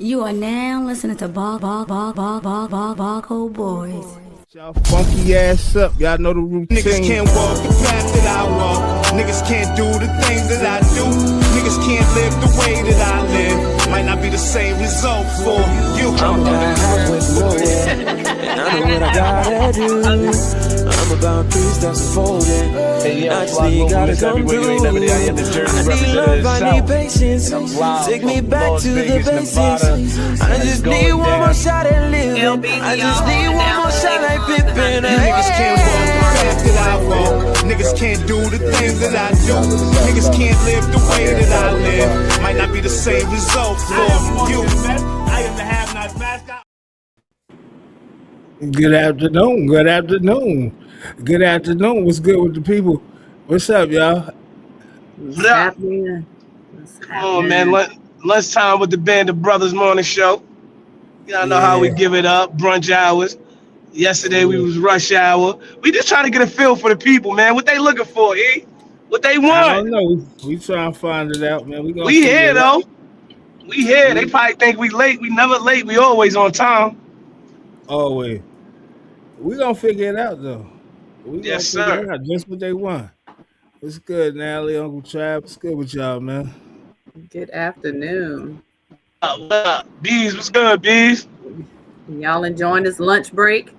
You are now listening to Barcode Boys. Y'all funky ass up. Y'all know the routine. Niggas can't walk the path that I walk. Niggas can't do the things that I do. Niggas can't live the way that I live. Might not be the same result for you. I'm down with nowhere, and I know what I gotta do. I'm about 3 steps forward. Actually, gotta come through. I need love, I need patience. Take me back to the basics. I just need one more shot at living. I just need one more shot like Pippin. Niggas can't walk the path that I walk. Niggas can't do the things that I do. Niggas can't live the way that I live. Might not be the same result for you. I am the have-not mascot. Good afternoon. Good afternoon. Good afternoon. What's good with the people? What's up, y'all? What's happening? Oh man, lunchtime with the Band of Brothers morning show. Y'all know how we give it up, brunch hours. Yesterday we was rush hour. We just trying to get a feel for the people, man. What they looking for, What they want? I don't know. We trying to find it out, man. We here though. We here. They probably think we late. We never late. We always on time. Always. We gonna figure it out though. Yes, sir. It out. Just what they want. What's good, Natalie, Uncle Trav? What's good with y'all, man? Good afternoon. What up? Bees, what's good, Bees? Y'all enjoying this lunch break?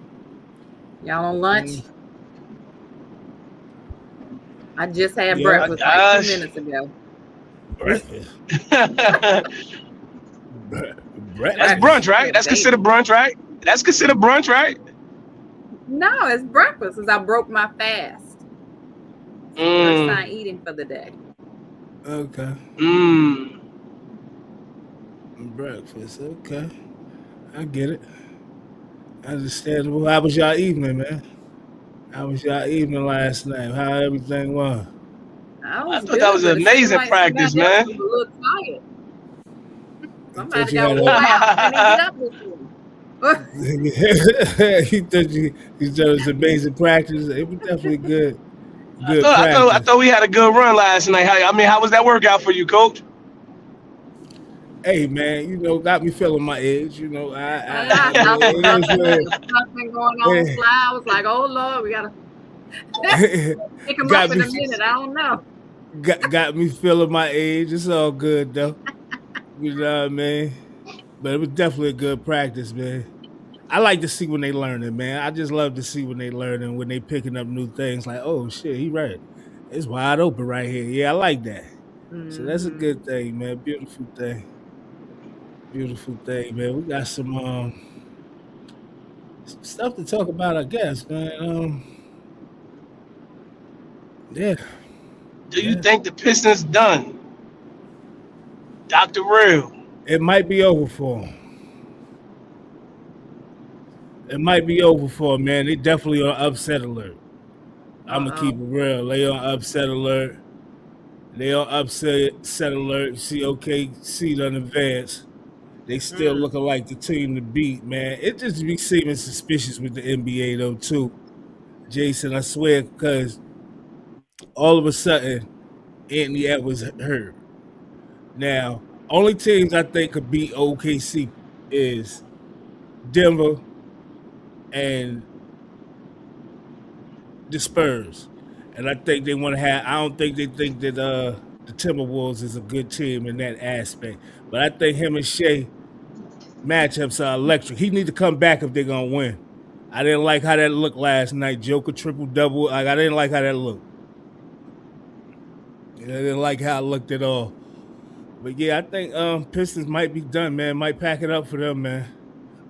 Y'all on lunch? I just had breakfast like 2 minutes ago. Breakfast. That's brunch, right? That's considered brunch, right? That's considered brunch, right? No, it's breakfast because I broke my fast. First time eating for the day. Okay. Breakfast. Okay. I get it. Understandable. How was y'all evening, man? How was y'all evening last night? How everything was? I thought that was an amazing practice, man. I was a little tired. Somebody got got wore out and get up this you thought it was amazing practice. It was definitely good. I thought we had a good run last night. How was that workout for you, Coach? Hey man, got me feeling my age. Something going on. Fly. I was like, oh Lord, we gotta pick him up in a minute. I don't know. Got me feeling my age. It's all good though. You know what I mean? But it was definitely a good practice, man. I like to see when they learning, man. I just love to see when they learning, when they picking up new things. Like, oh shit, he right. It's wide open right here. Yeah, I like that. So that's a good thing, man. Beautiful thing. Beautiful thing, man. We got some stuff to talk about, I guess, man. Yeah. Do you think the Pistons done? Dr. Real. It might be over for them. It might be over for them, man. They definitely on upset alert. I'm going to keep it real. They on upset alert. They on upset alert. See, OKC done advance. They still looking like the team to beat, man. It just be seeming suspicious with the NBA, though, too. Jason, I swear, because all of a sudden, Anthony Edwards hurt. Now, only teams I think could beat OKC is Denver and the Spurs. And I think they want to have, I don't think they think that the Timberwolves is a good team in that aspect. But I think him and Shea matchups are electric. He need to come back if they're going to win. I didn't like how that looked last night. Joker triple-double. I didn't like how that looked. I didn't like how it looked at all. But yeah, I think Pistons might be done, man. Might pack it up for them, man.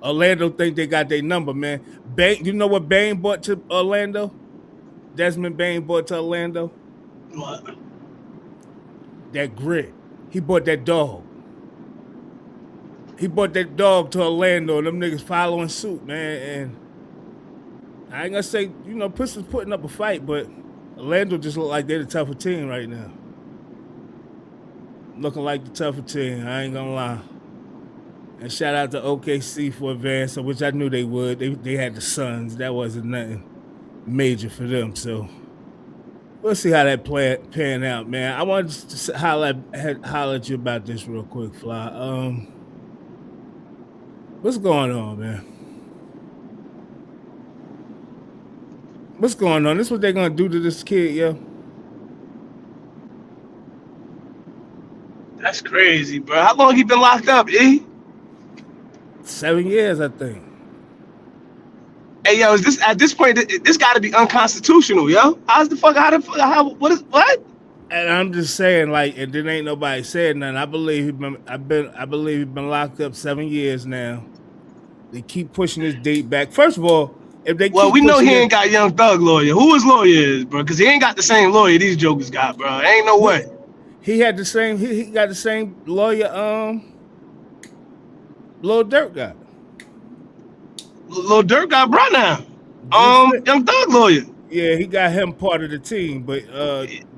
Orlando think they got their number, man. Bane, you know what Bane bought to Orlando? Desmond Bane bought to Orlando? What? That grit. He bought that dog. He bought that dog to Orlando, and them niggas following suit, man. And I ain't gonna say, Pistons putting up a fight, but Orlando just look like they're the tougher team right now. Looking like the tougher team, I ain't gonna lie. And shout out to OKC for advancing, which I knew they would. They had the Suns. That wasn't nothing major for them. So we'll see how that pan out, man. I wanted to holler at you about this real quick, Fly. What's going on, man? What's going on? This is what they're gonna do to this kid, yo. That's crazy, bro. How long he been locked up, E? 7 years, I think. Hey, yo, is this at this point? This got to be unconstitutional, yo. How? What is what? And I'm just saying, like, and then ain't nobody said nothing. I believe he's been locked up 7 years now. They keep pushing his date back. First of all, if they we know he ain't got Young Thug lawyer. Who his lawyer is, bro? Because he ain't got the same lawyer these jokers got, bro. Ain't no way. He had the same. He got the same lawyer. Lil Durk got. Lil Durk got brought now. Young Thug lawyer. Yeah, he got him part of the team, but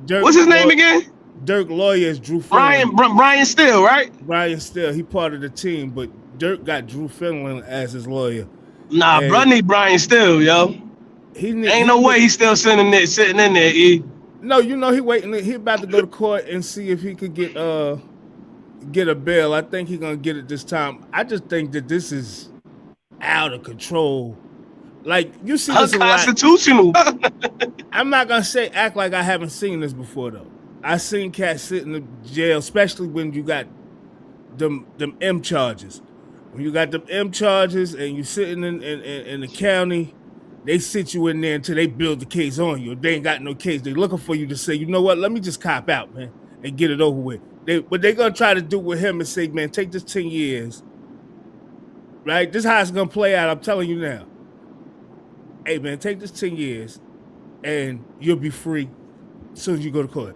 Durk. What's his name again? Durk lawyer is Drew Finland. Brian Steele, right? Brian Steele. He part of the team, but Durk got Drew Finland as his lawyer. Nah, bro, need Brian Steele, yo. Ain't no way he's still sitting in there, E. No, you know he waiting. He about to go to court and see if he could get a bail. I think he's gonna get it this time. I just think that this is out of control. Like, you see this unconstitutional. I'm not gonna say act like I haven't seen this before though. I seen cats sit in the jail, especially when you got them M charges. When you got them M charges and you sitting in the county, they sit you in there until they build the case on you. If they ain't got no case, they looking for you to say, you know what, let me just cop out, man, and get it over with. What they gonna try to do with him is say, man, take this 10 years, right? This is how it's gonna play out, I'm telling you now. Hey, man, take this 10 years and you'll be free as soon as you go to court.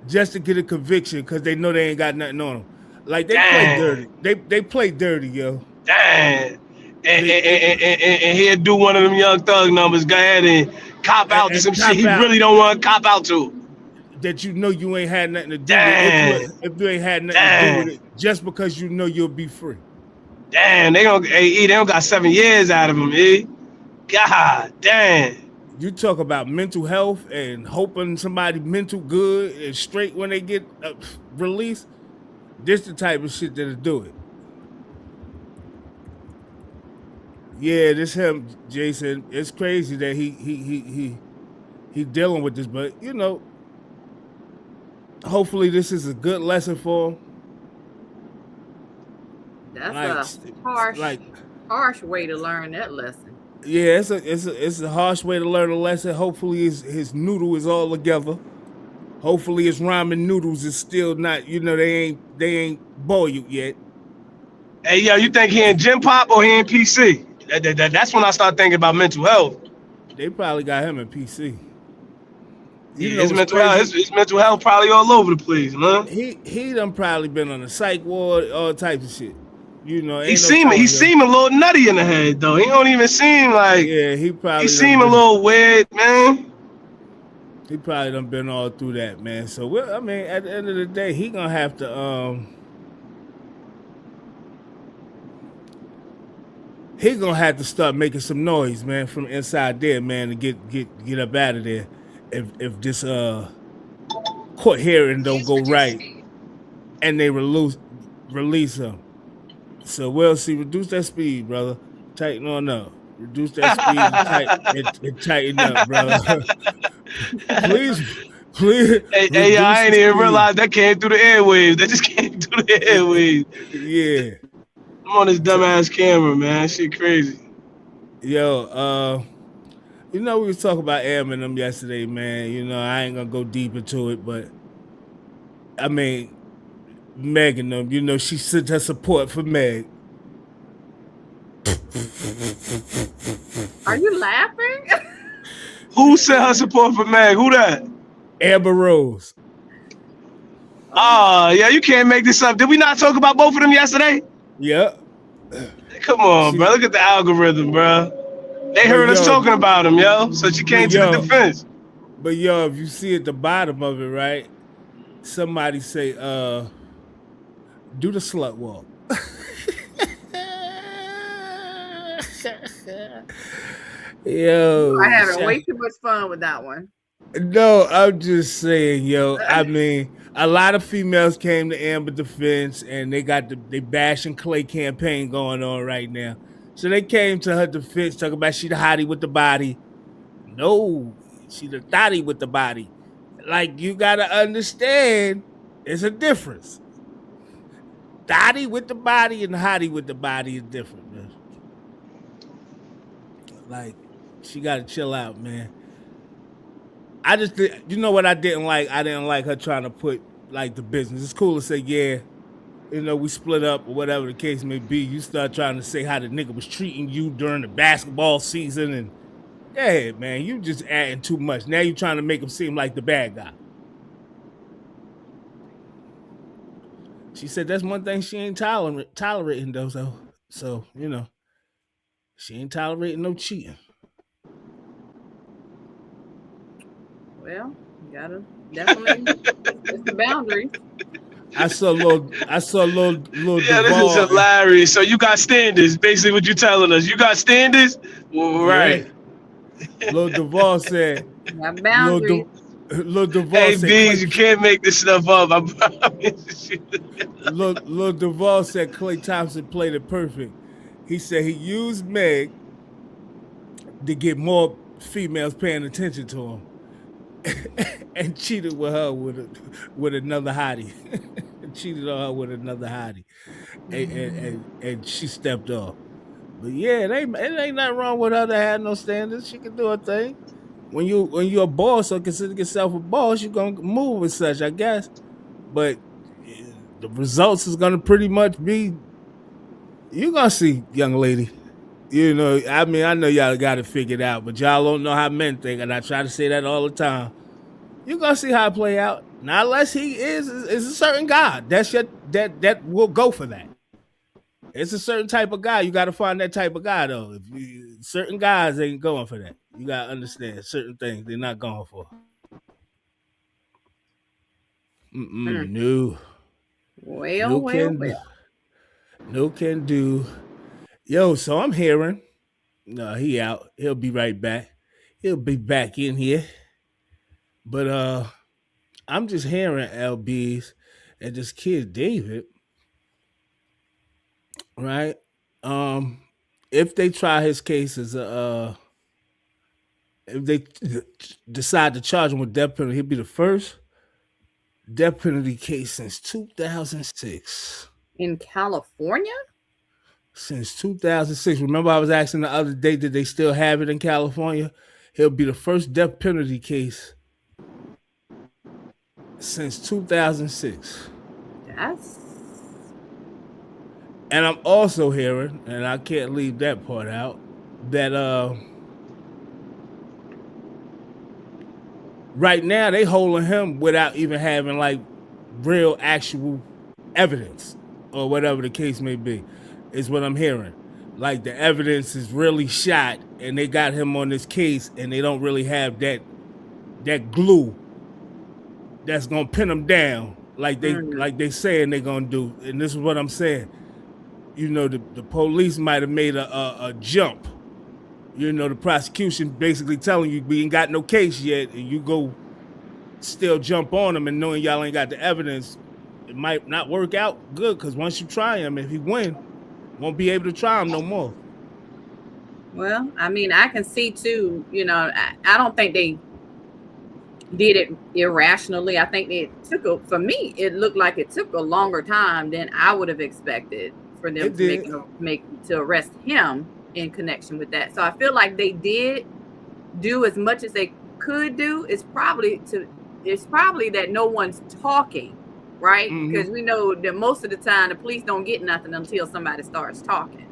Just to get a conviction because they know they ain't got nothing on them. Like, they play dirty. They play dirty, yo. Damn. And he'll do one of them Young Thug numbers. Go ahead and cop out to some shit he really don't want to cop out to. That you know you ain't had nothing to do with it. If you ain't had nothing to do with it, just because you know you'll be free. Damn, they don't got 7 years out of him, E. God damn. You talk about mental health and hoping somebody mental good and straight when they get released. This the type of shit that'll do it. Yeah, this him, Jason. It's crazy that he dealing with this, but you know, hopefully this is a good lesson for him. That's a harsh way to learn that lesson. Yeah, it's a harsh way to learn a lesson. Hopefully his noodle is all together. Hopefully his ramen noodles is still not, you know, they ain't boiled yet. Hey, yo, you think he in Gym Pop or he in PC? That's when I start thinking about mental health. They probably got him in PC. His mental health probably all over the place, man. He done probably been on the psych ward, all types of shit. You know, he seem a little nutty in the head though. He don't even seem like he seem a little weird, man. He probably done been all through that, man. So I mean, at the end of the day, he gonna have to he gonna have to start making some noise, man, from inside there, man, to get up out of there. If this court hearing don't go right and they release him. So we'll see. Reduce that speed, brother. Tighten on up. Reduce that speed and tighten up, brother. please. Hey, I ain't even realized that came through the airwaves. That just came through the airwaves. Yeah. I'm on this dumbass camera, man. Shit crazy. Yo, you know, we was talking about Eminem yesterday, man. You know, I ain't gonna go deep into it, but I mean, Megan, you know, she sent her support for Meg. Are you laughing? Who sent her support for Meg? Who that? Amber Rose. Oh, yeah, you can't make this up. Did we not talk about both of them yesterday? Yeah. Come on, bro. Look at the algorithm, bro. They heard us talking about him, yo. So she came to the defense. But yo, if you see at the bottom of it, right? Somebody say, do the slut walk. Yo, I having way too much fun with that one. No, I'm just saying, yo. I mean, a lot of females came to Amber defense, and they got they Bash and Clay campaign going on right now. So they came to her defense, talking about she the hottie with the body. No, she the thotty with the body. Like, you gotta understand, there's a difference. Thotty with the body and hottie with the body is different, man. Like, she gotta chill out, man. I just you know what I didn't like? I didn't like her trying to put like the business. It's cool to say, yeah, we split up or whatever the case may be. You start trying to say how the nigga was treating you during the basketball season, and yeah, man, you just adding too much. Now you're trying to make him seem like the bad guy. She said that's one thing she ain't tolerating though. So she ain't tolerating no cheating. Well, you gotta definitely it's the boundaries. I saw a little Yeah, Duval. this is hilarious. So you got standards, basically what you telling us. You got standards? Well, right. Yeah. Lil Duval said, Got boundaries. Lil Duval Hey, said, Beans, you can't make this stuff up. I promise you. Lil Duval said Klay Thompson played it perfect. He said he used Meg to get more females paying attention to him. And cheated with her with another hottie. Cheated on her with another hottie. And she stepped off. But yeah, it ain't nothing wrong with her to have no standards. She can do her thing. When you're a boss or consider yourself a boss, you're gonna move as such, I guess. But the results is gonna pretty much be, you're gonna see, young lady. I mean, I know y'all got it figured out, but y'all don't know how men think, and I try to say that all the time. You're gonna see how it play out. Not unless he is a certain guy. That will go for that. It's a certain type of guy. You got to find that type of guy though. Certain guys ain't going for that. You gotta understand certain things they're not going for. No. Well. No can do. Yo, so I'm hearing. No, he out. He'll be right back. He'll be back in here. But I'm just hearing LBs and this kid David, right? If they try his case as if they decide to charge him with death penalty, he'll be the first death penalty case since 2006. In California? Since 2006. Remember I was asking the other day, did they still have it in California? He'll be the first death penalty case since 2006. And I'm also hearing, and I can't leave that part out, that right now they holding him without even having like real actual evidence or whatever the case may be, is what I'm hearing. Like the evidence is really shot and they got him on this case and they don't really have that glue that's gonna pin him down like they saying they're gonna do. And this is what I'm saying. The police might have made a jump. The prosecution basically telling you we ain't got no case yet, and you go still jump on him and knowing y'all ain't got the evidence, it might not work out good, because once you try him, if he win, won't be able to try him no more. Well, I mean, I can see too, I don't think they did it irrationally. I think for me, it looked like it took a longer time than I would have expected for them to arrest him in connection with that. So I feel like they did do as much as they could do. It's probably that no one's talking, right? Because we know that most of the time the police don't get nothing until somebody starts talking.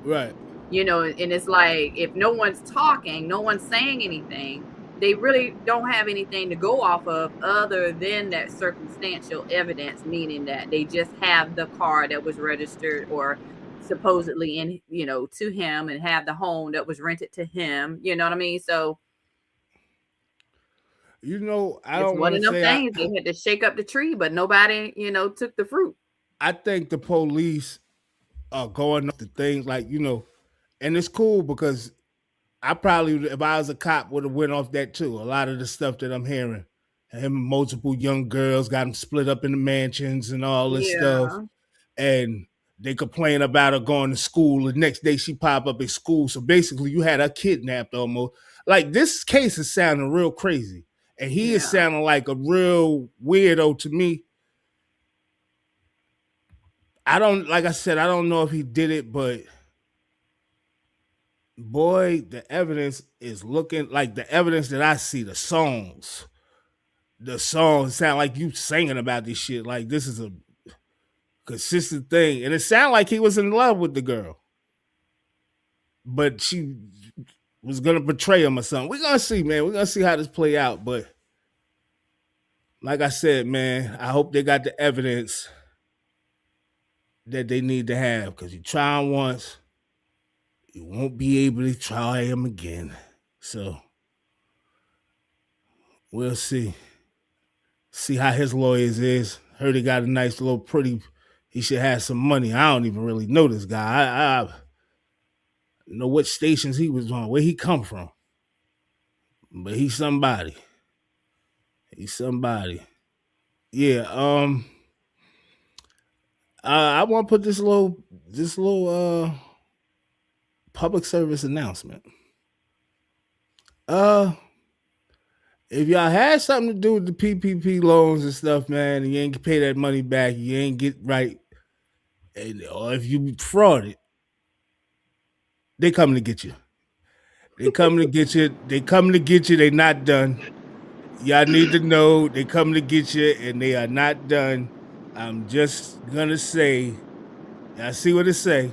Right. And it's like, if no one's talking, no one's saying anything, they really don't have anything to go off of other than that circumstantial evidence, meaning that they just have the car that was registered or supposedly in, to him, and have the home that was rented to him. You know what I mean? So, I don't want to say things they had to shake up the tree, but nobody, took the fruit. I think the police are going up to things like, and it's cool because I probably, if I was a cop, would have went off that too. A lot of the stuff that I'm hearing, him, multiple young girls got them split up in the mansions and all this stuff, and they complain about her going to school. The next day she pop up at school. So basically, you had her kidnapped almost. Like, this case is sounding real crazy, and he is sounding like a real weirdo to me. Like I said, I don't know if he did it, but boy, the evidence is looking like the evidence that I see. The songs sound like you singing about this shit. Like, this is a consistent thing, and it sounded like he was in love with the girl, but she was gonna betray him or something. We're gonna see, man. We're gonna see how this play out. But like I said, man, I hope they got the evidence that they need to have, because you try him once, you won't be able to try him again. So we'll see how his lawyers is. Heard he got a nice little pretty. He should have some money. I don't even really know this guy. I know what stations he was on, where he come from, but he's somebody. Yeah. I want to put this little public service announcement. If y'all had something to do with the PPP loans and stuff, man, and you ain't pay that money back, you ain't get right, or if you frauded, they coming to get you. They coming to get you. They not done. Y'all need to know they coming to get you, and they are not done. I'm just gonna say, y'all see what it say.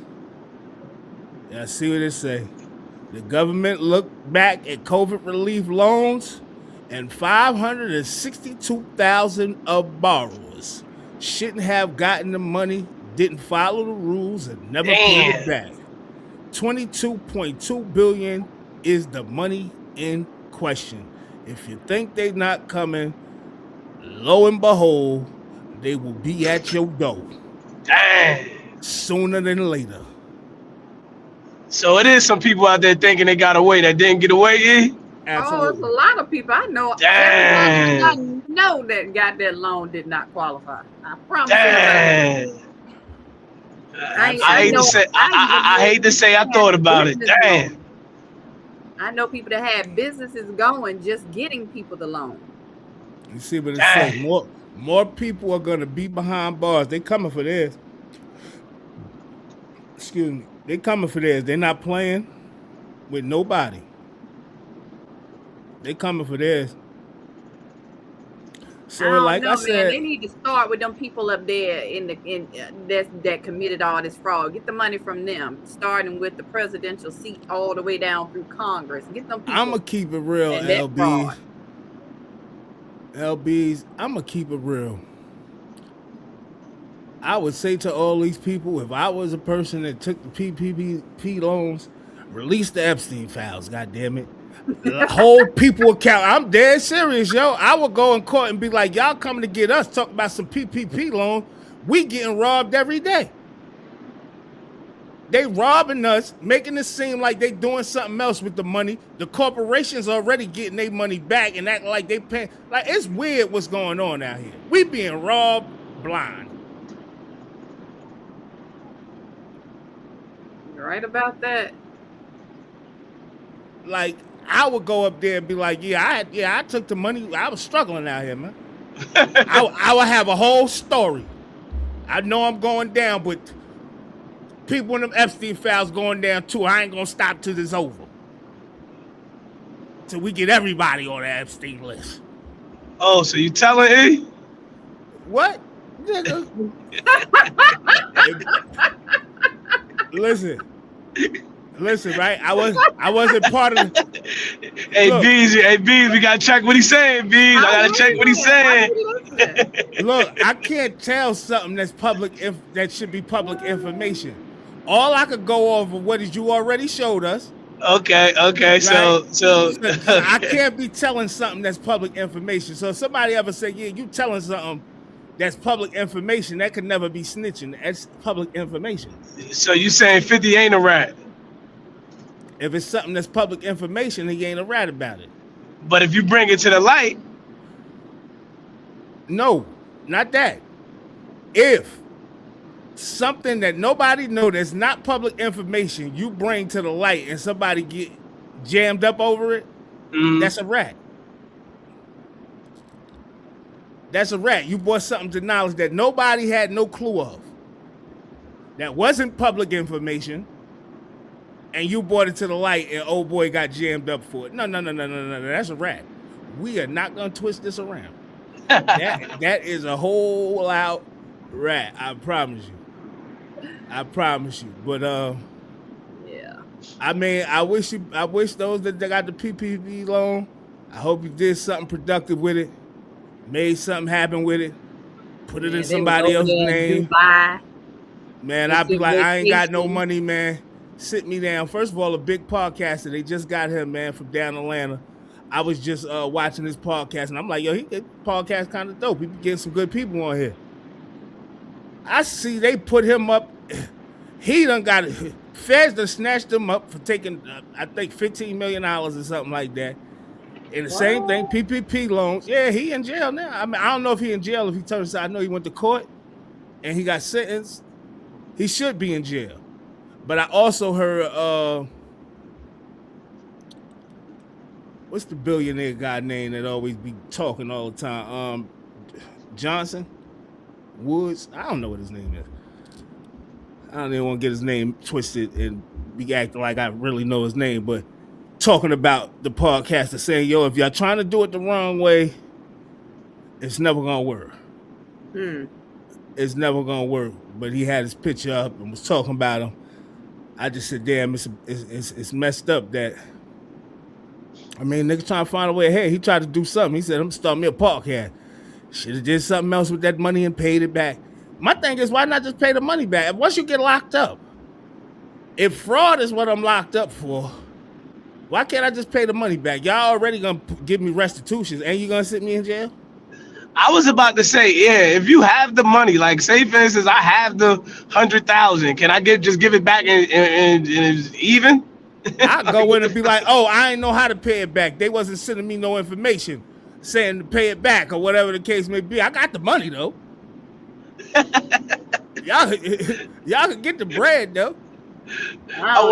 The government looked back at COVID relief loans, and 562,000 of borrowers shouldn't have gotten the money, didn't follow the rules, and never paid it back. $22.2 billion is the money in question. If you think they're not coming, lo and behold, they will be at your door. Dang. Sooner than later. So it is some people out there thinking they got away that didn't get away, E? Absolutely. Oh, it's a lot of people I know. Dang. I know that got that loan did not qualify. I promise Dang. you. I hate to say I thought about it. Dang. I know people that had businesses going just getting people the loan. You see what it says? More people are gonna be behind bars. They coming for this. Excuse me. They coming for this. They're not playing with nobody. They coming for this. So I said, man, they need to start with them people up there that committed all this fraud. Get the money from them, starting with the presidential seat all the way down through Congress. Get them people. I'm gonna keep it real, LBs. I'm gonna keep it real. I would say to all these people, if I was a person that took the PPP loans, release the Epstein files. God damn it. Hold people account. I'm dead serious, yo. I would go in court and be like, y'all coming to get us, talk about some PPP loan. We getting robbed every day. They robbing us, making it seem like they doing something else with the money. The corporations already getting their money back and acting like they paying. Like, it's weird what's going on out here. We being robbed blind. You're right about that. Like, I would go up there and be like, I took the money. I was struggling out here, man. I would have a whole story. I know I'm going down, but people in them Epstein files going down too. I ain't gonna stop till it's over. Till we get everybody on the Epstein list. Oh, so you telling E? What? Listen, right? I wasn't part of the... Hey, Bees, we gotta check what he's saying, Bees. I gotta check what he's saying. Look, I can't tell something that's that should be public information. All I could go over what you already showed us. Okay. Right? So I can't be telling something that's public information. So if somebody ever say, yeah, you telling something that's public information, that could never be snitching. That's public information. So you saying 50 ain't a rat? If it's something that's public information, he ain't a rat about it. But if you bring it to the light, no, not that. If something that nobody know that's not public information you bring to the light and somebody get jammed up over it, that's a rat. That's a rat. You brought something to knowledge that nobody had no clue of. That wasn't public information. And you brought it to the light and old boy got jammed up for it. No. That's a rat. We are not going to twist this around. That is a whole out rat. I promise you. But yeah. I mean, I wish those that got the PPP loan, I hope you did something productive with it. Made something happen with it. Put it in somebody else's name. Man, I'd be like, I ain't got no money, man. Sit me down. First of all, a big podcaster. They just got him, man, from down Atlanta. I was just watching this podcast, and I'm like, yo, he podcast kind of dope. He be getting some good people on here. I see they put him up. He done got it. Feds done snatched him up for taking, I think, $15 million or something like that. And the same thing, PPP loans. Yeah, he in jail now. I mean, I don't know if he in jail, if he turned aside. I know he went to court, and he got sentenced. He should be in jail. But I also heard, what's the billionaire guy name that always be talking all the time? Johnson? Woods? I don't know what his name is. I don't even want to get his name twisted and be acting like I really know his name, but talking about the podcast and saying, yo, if y'all trying to do it the wrong way, it's never going to work. It's never going to work. But he had his picture up and was talking about him. I just said, damn, it's messed up that, I mean, nigga trying to find a way ahead. He tried to do something. He said, I'm going to start me a podcast. Should have did something else with that money and paid it back. My thing is, why not just pay the money back? Once you get locked up, if fraud is what I'm locked up for, why can't I just pay the money back? Y'all already going to give me restitutions. Ain't you going to sit me in jail? I was about to say, yeah, if you have the money, like say for instance, I have the 100,000, can I just give it back and it's even? I go in and be like, oh, I ain't know how to pay it back. They wasn't sending me no information saying to pay it back or whatever the case may be. I got the money though. y'all can get the bread though. I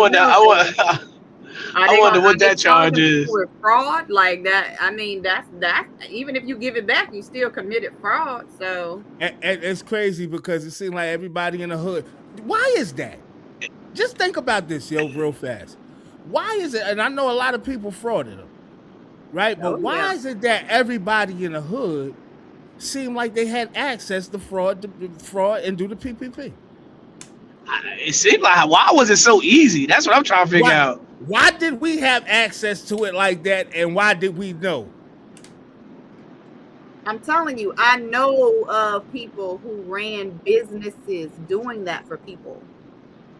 wonder what that charge is. With fraud like that, I mean, that's even if you give it back, you still committed fraud. So and it's crazy because it seems like everybody in the hood. Why is that? Just think about this, yo, real fast. Why is it? And I know a lot of people frauded them, right? But why is it that everybody in the hood seem like they had access to fraud and do the PPP? It seemed like, why was it so easy? That's what I'm trying to figure out. Why did we have access to it like that, and why did we know? I'm telling you, I know of people who ran businesses doing that for people,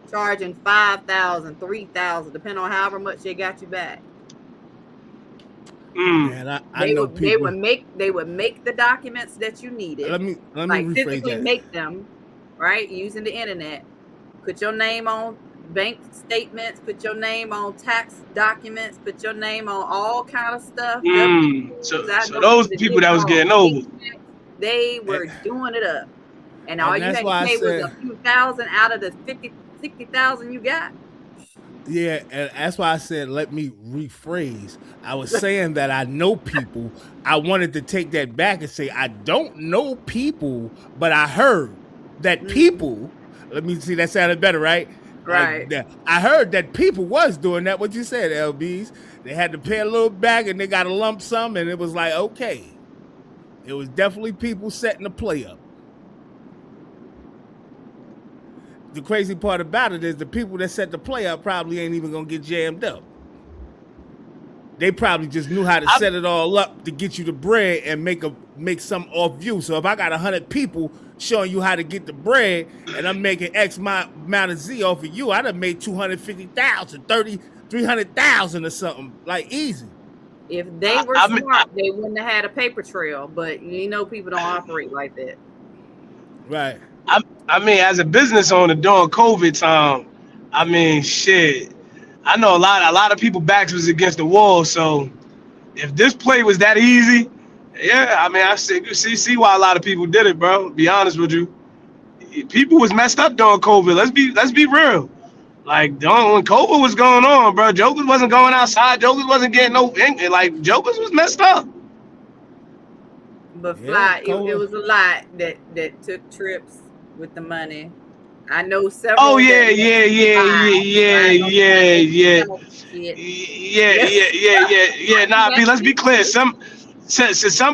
charging $5,000, $3,000, depending on however much they got you back. Man, I know people. They would make the documents that you needed. Let me like rephrase physically that. make them, right, using the internet. Put your name on bank statements, put your name on tax documents, put your name on all kind of stuff. So those people that was getting over, they were doing it up. And all you had to pay was a few thousand out of the 60,000 you got. Yeah, and that's why I said, let me rephrase. I was saying that I know people. I wanted to take that back and say, I don't know people, but I heard that people, let me see, that sounded better, right? Right. I heard that people was doing that, what you said, LBs. They had to pay a little back and they got a lump sum, and it was like, okay. It was definitely people setting the play up. The crazy part about it is the people that set the play up probably ain't even gonna get jammed up. They probably just knew how to set it all up to get you the bread and make some off you. So if I got 100 people showing you how to get the bread and I'm making X amount of Z off of you, I'd have made 250,000, 300,000 or something, like easy. If they were smart, they wouldn't have had a paper trail, but you know people don't operate like that. Right. I mean, as a business owner during COVID time, I mean, shit, I know a lot of people backs was against the wall. So if this play was that easy, yeah, I mean, I see why a lot of people did it, bro. Be honest with you, people was messed up during COVID. Let's be real. Like when COVID was going on, bro, jokers wasn't going outside. Jokers wasn't getting no like jokers was messed up. But Fly, it was a lot that took trips with the money. I know several. Oh yeah. Nah, let's be clear. Some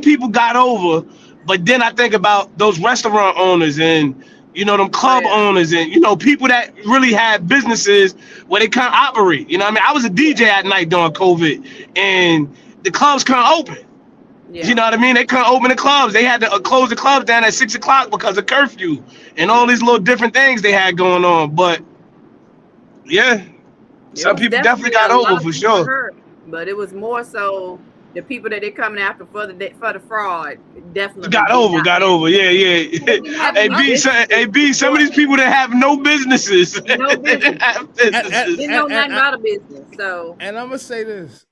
people got over, but then I think about those restaurant owners and them club owners and people that really had businesses where they couldn't operate. You know what I mean? I was a DJ at night during COVID, and the clubs couldn't open. Yeah. You know what I mean? They couldn't open the clubs. They had to close the clubs down at 6 o'clock because of curfew and all these little different things they had going on. But yeah, some people definitely got over for sure. Hurt, but it was more so the people that they're coming after for the fraud definitely got over. Yeah. Hey B, some of these people that have no businesses. No business. They know nothing about a business. So, and I'm gonna say this: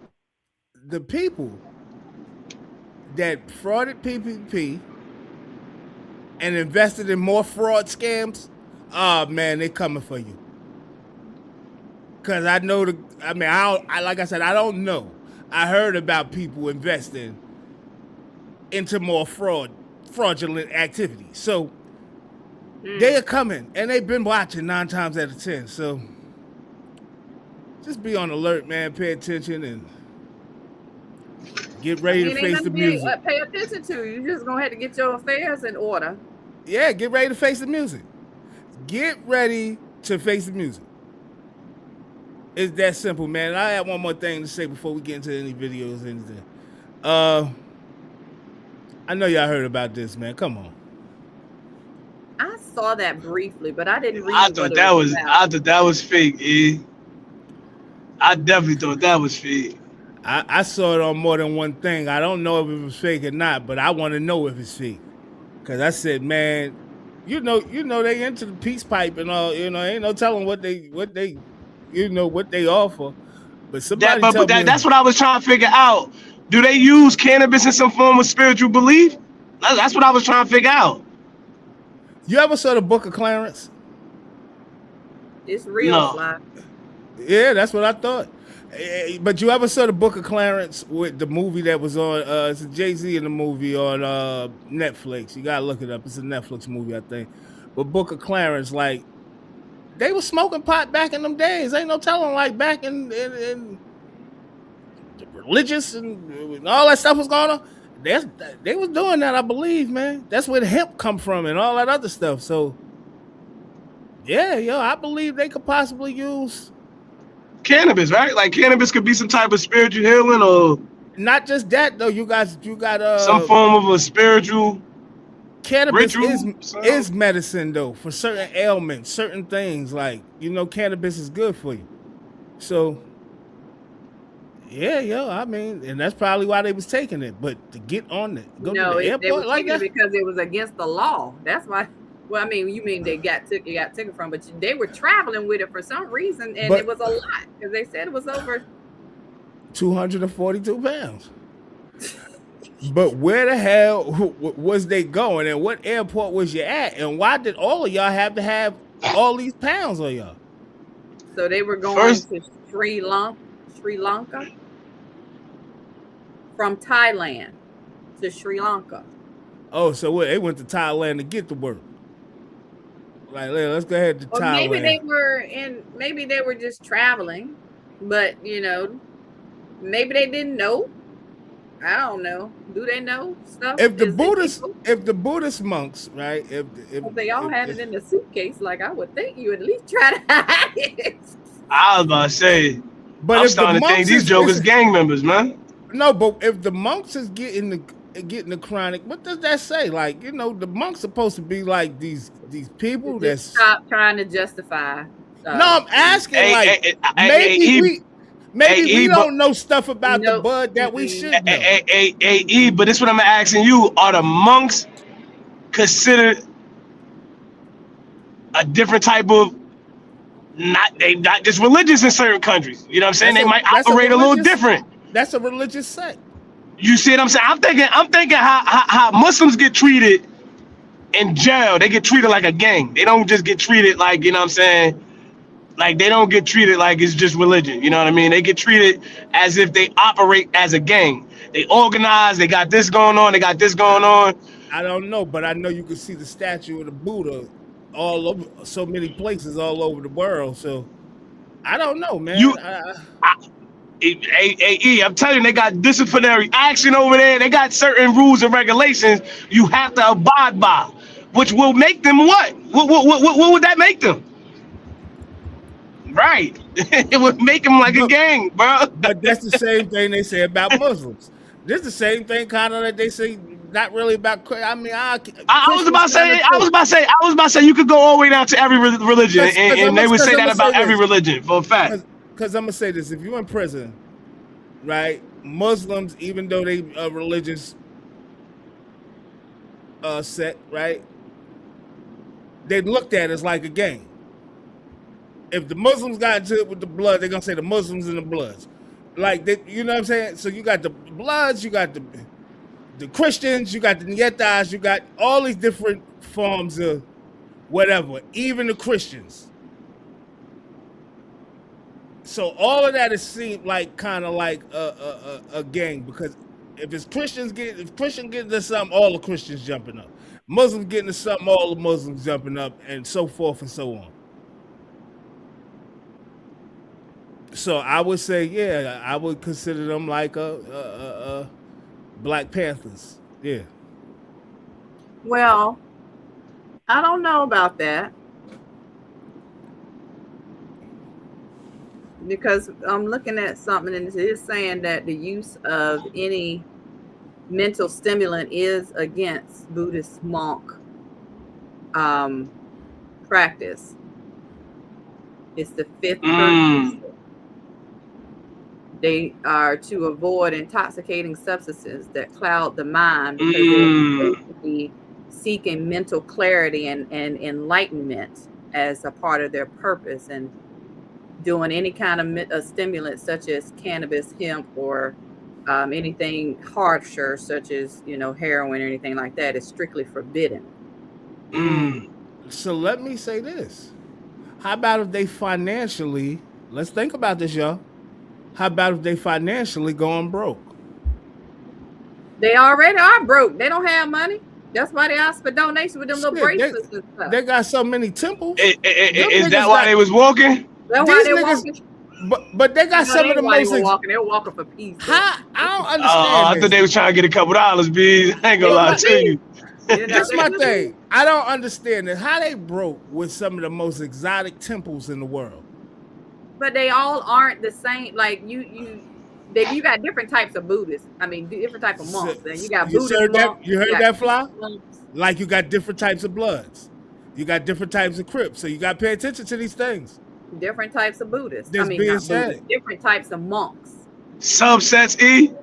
the people that frauded PPP and invested in more fraud scams, oh man, they coming for you. Cause I know like I said, I don't know. I heard about people investing into more fraudulent activity. So they are coming, and they've been watching 9 times out of 10. So just be on alert, man. Pay attention and get ready to face the music. Pay attention to. You just gonna have to get your affairs in order. Yeah, get ready to face the music. Get ready to face the music. It's that simple, man. I have one more thing to say before we get into any videos or anything. I know y'all heard about this, man. Come on. I saw that briefly, but I didn't read. I thought that was fake, E. I definitely thought that was fake. I saw it on more than one thing. I don't know if it was fake or not, but I want to know if it's fake. Cause I said, man, they into the peace pipe and all. Ain't no telling what they offer. But somebody that's what I was trying to figure out. Do they use cannabis in some form of spiritual belief? That's what I was trying to figure out. You ever saw the Book of Clarence? It's real, Fly. Yeah, that's what I thought. But you ever saw the Book of Clarence with the movie that was on? It's a Jay-Z in the movie on Netflix. You gotta look it up. It's a Netflix movie, I think. But Book of Clarence, like, they was smoking pot back in them days. Ain't no telling, like, back in the religious and all that stuff was going on. They was doing that, I believe, man. That's where the hemp come from and all that other stuff. So, yeah, I believe they could possibly use cannabis, right? Like cannabis could be some type of spiritual healing, or not just that though. You got some form of a spiritual cannabis ritual is medicine though for certain ailments, certain things. Like cannabis is good for you. So yeah, I mean, and that's probably why they was taking it. But to get on it, go to the airport they were like that because it was against the law. That's why. Well, I mean, you mean they got taken from, but they were traveling with it for some reason, and it was a lot because they said it was over 242 pounds. But where the hell was they going, and what airport was you at, and why did all of y'all have to have all these pounds on y'all? So they were going to Sri Lanka from Thailand to Sri Lanka. Oh, so they went to Thailand to get the work. Like, let's go ahead to Thailand. Maybe they were just traveling, but maybe they didn't know. I don't know. Do they know stuff? If the Buddhist monks, right? If they all had it in the suitcase, like I would think you at least try to hide it. I was about to say, but I'm starting to think these jokers gang members, man. No, but if the monks is getting the chronic, what does that say? Like, the monks supposed to be like these people that stop trying to justify. No, I'm asking. Maybe we don't know stuff about the bud that we should know. But this is what I'm asking you: are the monks considered a different type of they not just religious in certain countries. You know what I'm saying? They might That's operate a little different. That's a religious sect. You see what I'm saying? I'm thinking how Muslims get treated in jail. They get treated like a gang. They don't just get treated like, you know what I'm saying? Like, they don't get treated like it's just religion. You know what I mean? They get treated as if they operate as a gang. They organize. They got this going on. They got this going on. I don't know, but I know you can see the statue of the Buddha all over so many places all over the world. So I don't know, man. I'm telling you, they got disciplinary action over there. They got certain rules and regulations you have to abide by, which will make them what? What would that make them? Right. It would make them like a gang, bro. But that's the same thing they say about Muslims. This is the same thing kind of that they say not really about. I mean, I was about to say you could go all the way down to every religion, and they would say that about every religion for a fact. Because I'm gonna say this: if you're in prison, right, Muslims, even though they are religious sect, right, they looked at it as like a gang. If the Muslims got into it with the blood, they're gonna say the Muslims and the Bloods, like they, you know what I'm saying. So you got the Bloods, you got the Christians, you got the Nietas, you got all these different forms of whatever, even the Christians. So all of that is seen like kind of like a gang, because if it's Christians get into something, all the Christians jumping up. Muslims getting into something, all the Muslims jumping up, and so forth and so on. So I would say, yeah, I would consider them like a Black Panthers. Yeah. Well, I don't know about that, because I'm looking at something and it is saying that the use of any mental stimulant is against Buddhist monk practice. It's the fifth purpose. They are to avoid intoxicating substances that cloud the mind, because they're supposed to be seeking mental clarity and enlightenment as a part of their purpose, and doing any kind of stimulant such as cannabis, hemp, or anything harsher such as, you know, heroin or anything like that is strictly forbidden. So let me say this. How about if they financially, let's think about this, y'all. How about if they financially going broke? They already are broke. They don't have money. That's why they ask for donations with them little bracelets and stuff. They got so many temples. Is that why they was walking? That's why they walking. But they got some of the most. They're walking for peace. I don't understand. I thought they was trying to get a couple dollars, B. I ain't gonna lie to you. That's my thing. I don't understand it. How they broke with some of the most exotic temples in the world. But they all aren't the same. Like you got different types of Buddhists. I mean, different type of monks. And you got Buddhist monks. You heard that, Fly? Like you got different types of Bloods. You got different types of Crips. So you got to pay attention to these things. Different types of Buddhists. Different types of monks. Subsets E.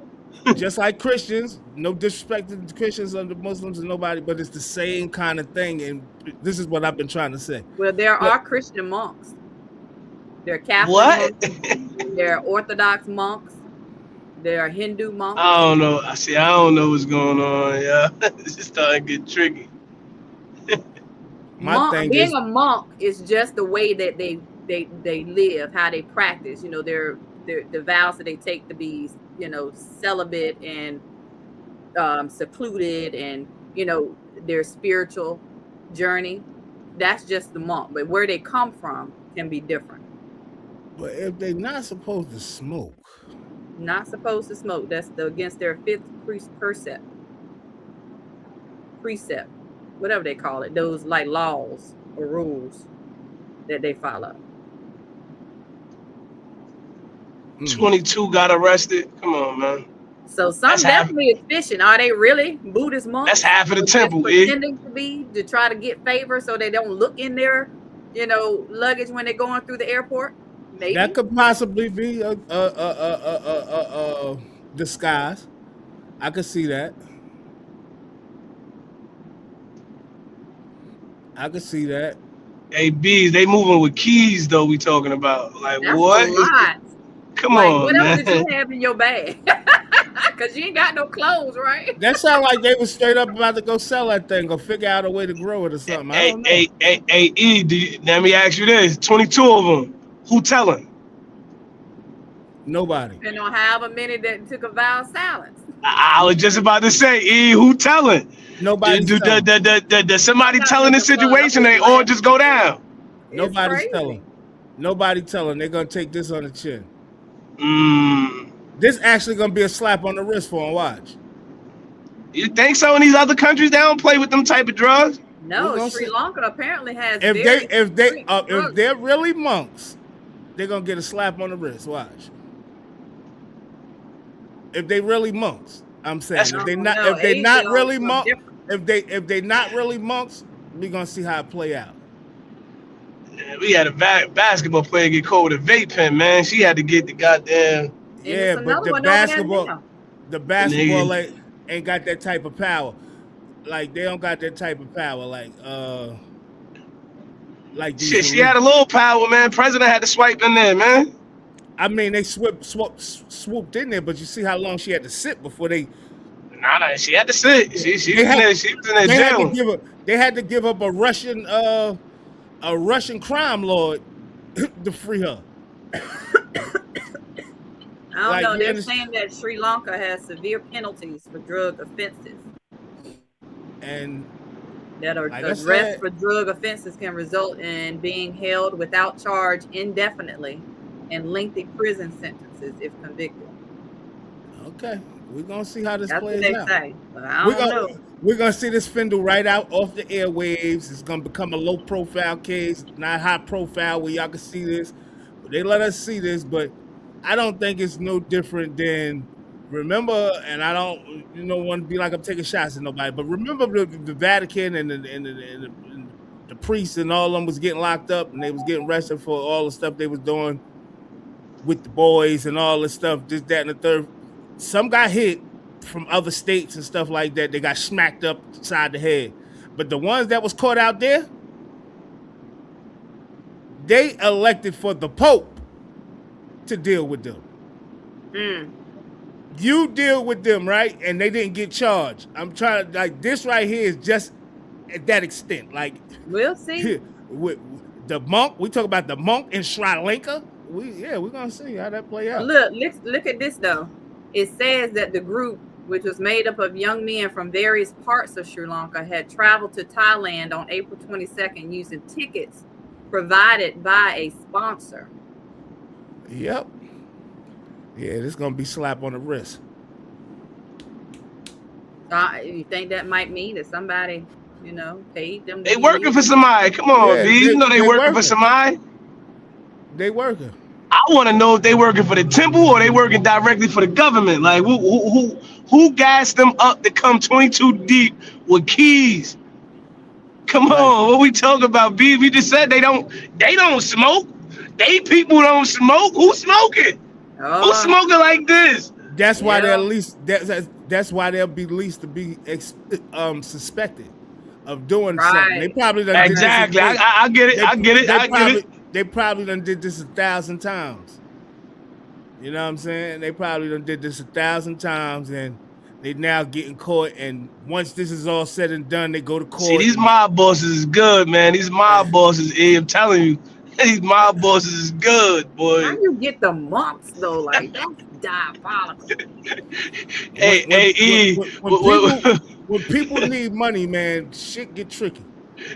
Just like Christians. No disrespect to the Christians or the Muslims or nobody, but it's the same kind of thing. And this is what I've been trying to say. Well, there are Christian monks. They're Catholic monks. They're Orthodox monks. They're Hindu monks. I don't know. I don't know what's going on. Yeah, it's just starting to get tricky. Being a monk is just the way that they live, how they practice. You know, the vows that they take to be, you know, celibate and secluded, and, you know, their spiritual journey. That's just the monk. But where they come from can be different. But if they're not supposed to smoke. Not supposed to smoke. That's against their fifth precept. Whatever they call it. Those like laws or rules that they follow. 22 got arrested. Come on, man. So some definitely is fishing. Are they really Buddhist monks? That's half of the temple, pretending to try to get favor so they don't look in their, you know, luggage when they're going through the airport. Maybe. That could possibly be a disguise. I could see that. Hey, B's, they moving with keys though. We talking about like That's what? a lot. Come Like, on, what else man. did you have in your bag? Because you ain't got no clothes, right? That sound like they was straight up about to go sell that thing or figure out a way to grow it or something. I don't know. Hey, E, let me ask you this: 22 of them. Who telling? Nobody. Depending on however many that took a vow of silence. I was just about to say, E, who telling? Nobody's telling. Does somebody I'm not telling the making fun. I'm situation? just They all laughing. just go down. It's Nobody's crazy. telling. Nobody telling. They're gonna take this on the chin. Mm. This actually gonna be a slap on the wrist for them. Watch. You think so? In these other countries, they don't play with them type of drugs. No, Sri Lanka apparently has. If they're really monks, they're gonna get a slap on the wrist. Watch. If they really monks, I'm saying if they not really monks, if they not really monks, we gonna see how it play out. Yeah, we had a basketball player get caught with a vape pen, man. She had to get the goddamn. Yeah, but the basketball ain't got that type of power. Like they don't got that type of power. Like shit, she had a little power, man. President had to swipe in there, man. I mean, they swooped in there, but you see how long she had to sit before they. Nah, she had to sit. She was in there jail. They had to give up a Russian crime lord to free her. I don't know. They're saying that Sri Lanka has severe penalties for drug offenses. And that arrest for drug offenses can result in being held without charge indefinitely and lengthy prison sentences if convicted. Okay. We're going to see how this That's plays what they out. say, but I don't know. We're going to see this spindle right out off the airwaves. It's going to become a low-profile case, not high-profile where y'all can see this. They let us see this, but I don't think it's no different than, remember, and I don't want to be like I'm taking shots at nobody, but remember the Vatican and the priests and all of them was getting locked up and they was getting arrested for all the stuff they was doing with the boys and all this stuff, this, that, and the third. Some got hit from other states and stuff like that. They got smacked up side the head. But the ones that was caught out there, they elected for the Pope to deal with them. You deal with them, right? And they didn't get charged. I'm trying to, like, this right here is just at that extent. Like, we'll see. With the monk, we talk about the monk in Sri Lanka. We're gonna see how that play out. Look at this though. It says that the group, which was made up of young men from various parts of Sri Lanka, had traveled to Thailand on April 22nd using tickets provided by a sponsor. Yep. Yeah, this is gonna be slap on the wrist. You think that might mean that somebody, paid them? They working for somebody. Come on, B. You know they working for somebody. They working. I want to know if they working for the temple or they working directly for the government. Like who gassed them up to come 22 deep with keys? Come on, what we talking about, B? We just said they don't smoke. They people don't smoke. Who's smoking? Who's smoking like this? That's why they're least. That's why they'll be least to be suspected of doing something. They probably done exactly. I get it. I get it. They probably done did this 1,000 times. You know what I'm saying? They probably done did this 1,000 times, and they now getting caught. And once this is all said and done, they go to court. See, these mob bosses is good, man. These mob bosses, I'm telling you, these mob bosses is good, boy. How you get the monks though? Like that's diabolical. When people need money, man, shit get tricky.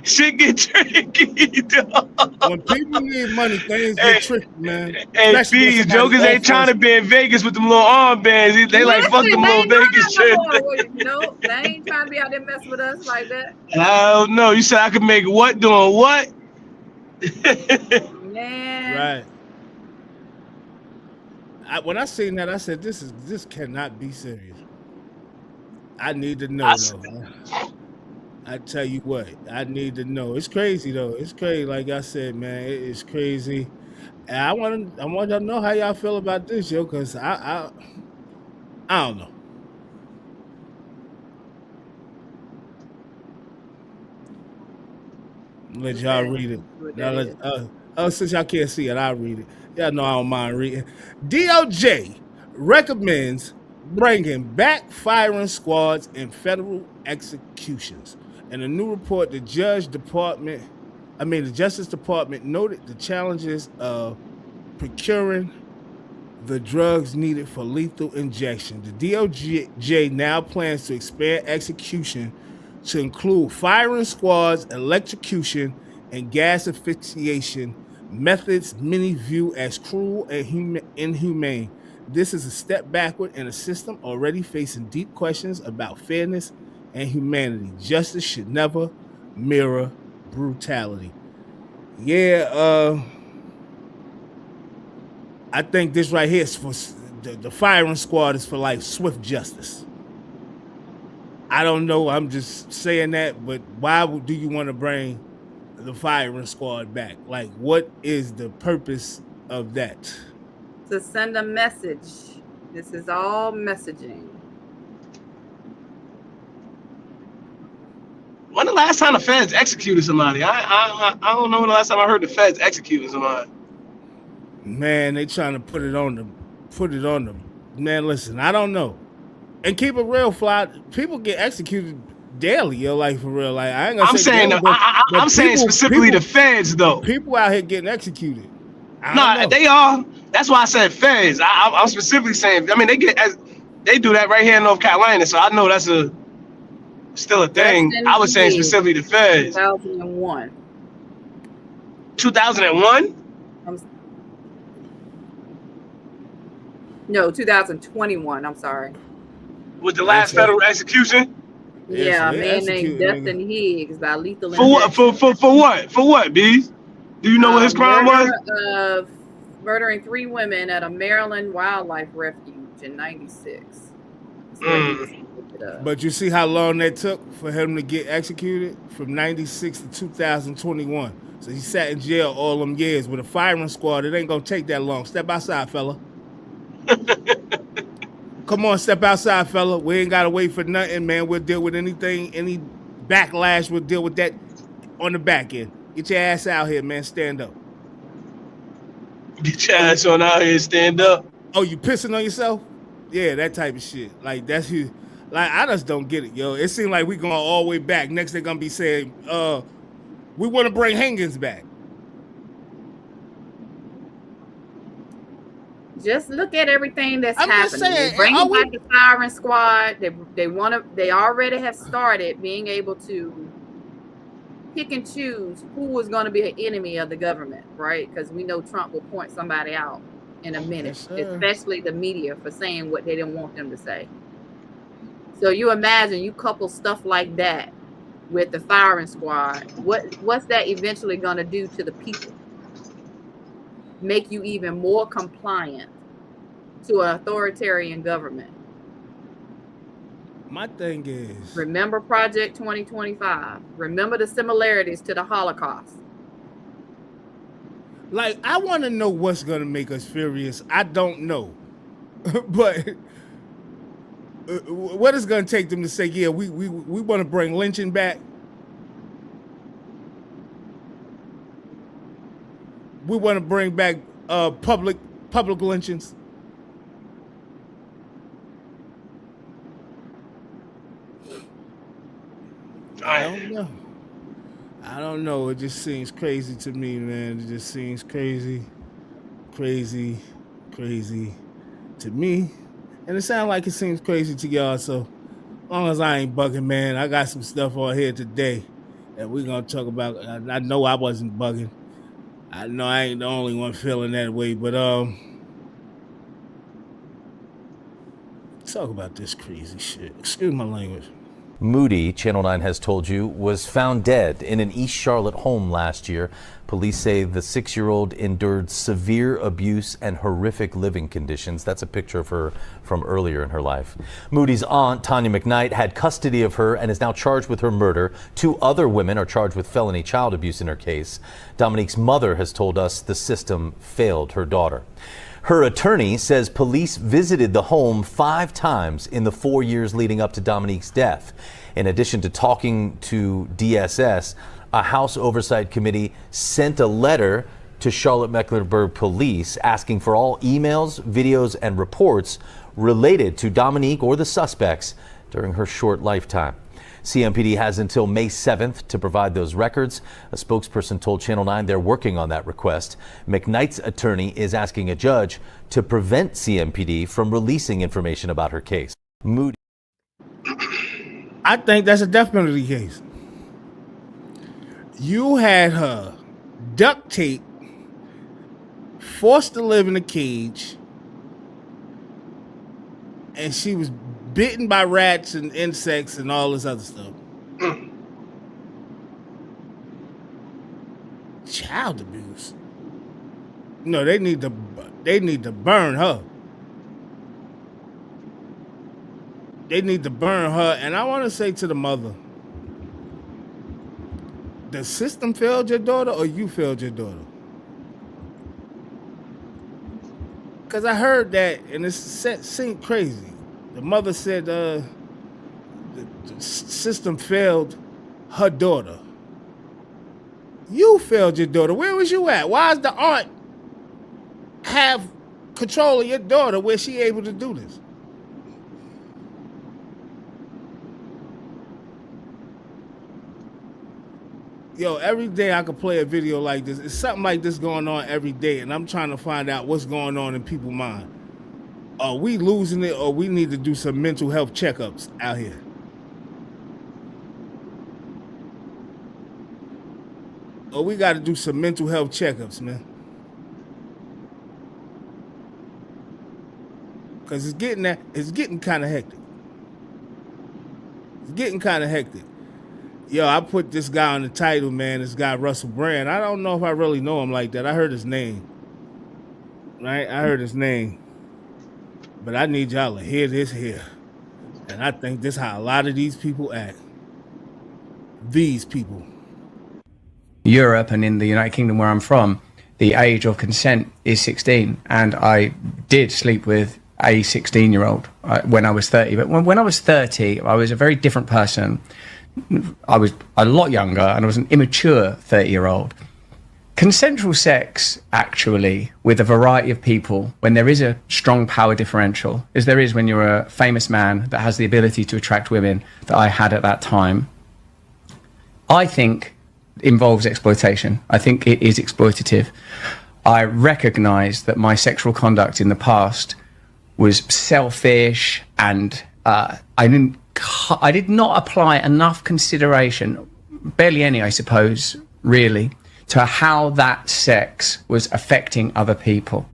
Shit get tricky, dog. When people need money, things get tricky, man. Hey, these jokers ain't trying to be in Vegas with them little armbands. They like, fuck them little Vegas shit. No, they ain't trying to be out there messing with us like that. I don't know. You said I could make what doing what? Man. Right. When I seen that, I said, this cannot be serious. I need to know, though. I tell you what, I need to know. It's crazy though. It's crazy. Like I said, man, it's crazy. And I want to know how y'all feel about this, yo, because I don't know. Let y'all read it. Now since y'all can't see it, I'll read it. Y'all know I don't mind reading. DOJ recommends bringing back firing squads in federal executions. In a new report, the Justice Department noted the challenges of procuring the drugs needed for lethal injection. The DOJ now plans to expand execution to include firing squads, electrocution, and gas asphyxiation methods many view as cruel and inhumane. This is a step backward in a system already facing deep questions about fairness and humanity. Justice should never mirror brutality. Yeah, I think this right here is for the firing squad is for like swift justice. I don't know. I'm just saying that, but why do you want to bring the firing squad back? Like, what is the purpose of that? To send a message. This is all messaging. When the last time the feds executed somebody? I don't know when the last time I heard the feds executed somebody. Man, they trying to put it on the. Man, listen, I don't know. And keep it real, Fly. People get executed daily, yo. Like for real. Like I ain't gonna say saying, daily, I'm saying specifically the feds, though. People out here getting executed. No, they are. That's why I said feds. I'm specifically saying. I mean, they do that right here in North Carolina, so I know that's still a thing. I was saying specifically the feds. 2001. 2001? No, 2021. I'm sorry. Was the last federal execution? Yeah, a man named Dustin Higgs by lethal injection. For what? For what, Bees? Do you know what his crime was? Of murdering 3 women at a Maryland wildlife refuge in '96. But you see how long that took for him to get executed? From 96 to 2021. So he sat in jail all them years with a firing squad. It ain't gonna take that long. Step outside, fella. Come on, step outside, fella. We ain't gotta wait for nothing, man. We'll deal with anything, any backlash. We'll deal with that on the back end. Get your ass out here, man. Stand up. Get your ass on out here, stand up. Oh, you pissing on yourself? Yeah, that type of shit. Like that's who. Like I just don't get it, yo. It seems like we going all the way back. Next they're gonna be saying, we want to bring hangings back. Just look at everything that's I'm happening. Just saying, bringing back the firing squad. They already have started being able to pick and choose who was going to be an enemy of the government, right? Because we know Trump will point somebody out in a minute, especially the media for saying what they didn't want them to say. So you imagine you couple stuff like that with the firing squad. What's that eventually going to do to the people? Make you even more compliant to an authoritarian government. My thing is, remember Project 2025. Remember the similarities to the Holocaust. Like, I want to know what's going to make us furious. I don't know. But what is going to take them to say, yeah, we want to bring lynching back? We want to bring back public lynchings. I don't know. It just seems crazy to me, man. It just seems crazy to me. And it sounds like it seems crazy to y'all. So as long as I ain't bugging, man, I got some stuff on here today that we're going to talk about. I know I wasn't bugging. I know I ain't the only one feeling that way, but let's talk about this crazy shit. Excuse my language. Moody, Channel 9 has told you, was found dead in an East Charlotte home last year. Police say the 6-year-old endured severe abuse and horrific living conditions. That's a picture of her from earlier in her life. Moody's aunt, Tanya McKnight, had custody of her and is now charged with her murder. 2 other women are charged with felony child abuse in her case. Dominique's mother has told us the system failed her daughter. Her attorney says police visited the home 5 times in the 4 years leading up to Dominique's death. In addition to talking to DSS, A House Oversight Committee sent a letter to Charlotte-Mecklenburg police asking for all emails, videos, and reports related to Dominique or the suspects during her short lifetime. CMPD has until May 7th to provide those records. A spokesperson told Channel 9 they're working on that request. McKnight's attorney is asking a judge to prevent CMPD from releasing information about her case. Moody. I think that's a death penalty case. You had her duct tape, forced to live in a cage, and she was bitten by rats and insects and all this other stuff. Child abuse. No, they need to burn her. They need to burn her. And I want to say to the mother, the system failed your daughter or you failed your daughter? Because I heard that and it seemed crazy. The mother said the system failed her daughter. You failed your daughter. Where was you at? Why does the aunt have control of your daughter where she able to do this? Yo, every day I could play a video like this. It's something like this going on every day, and I'm trying to find out what's going on in people's mind. Are we losing it, or we need to do some mental health checkups out here? Or we got to do some mental health checkups, man. Because it's getting kind of hectic. It's getting kind of hectic. Yo, I put this guy on the title, man. This guy, Russel Brand. I don't know if I really know him like that. I heard his name. Right? I heard his name. But I need y'all to hear this here. And I think this is how a lot of these people act. These people. Europe and in the United Kingdom where I'm from, the age of consent is 16. And I did sleep with a 16-year-old when I was 30. But when I was 30, I was a very different person. I was a lot younger and I was an immature 30-year-old. Consensual sex, actually, with a variety of people, when there is a strong power differential, as there is when you're a famous man that has the ability to attract women that I had at that time, I think involves exploitation. I think it is exploitative. I recognize that my sexual conduct in the past was selfish and I did not apply enough consideration, barely any, I suppose, really, to how that sex was affecting other people.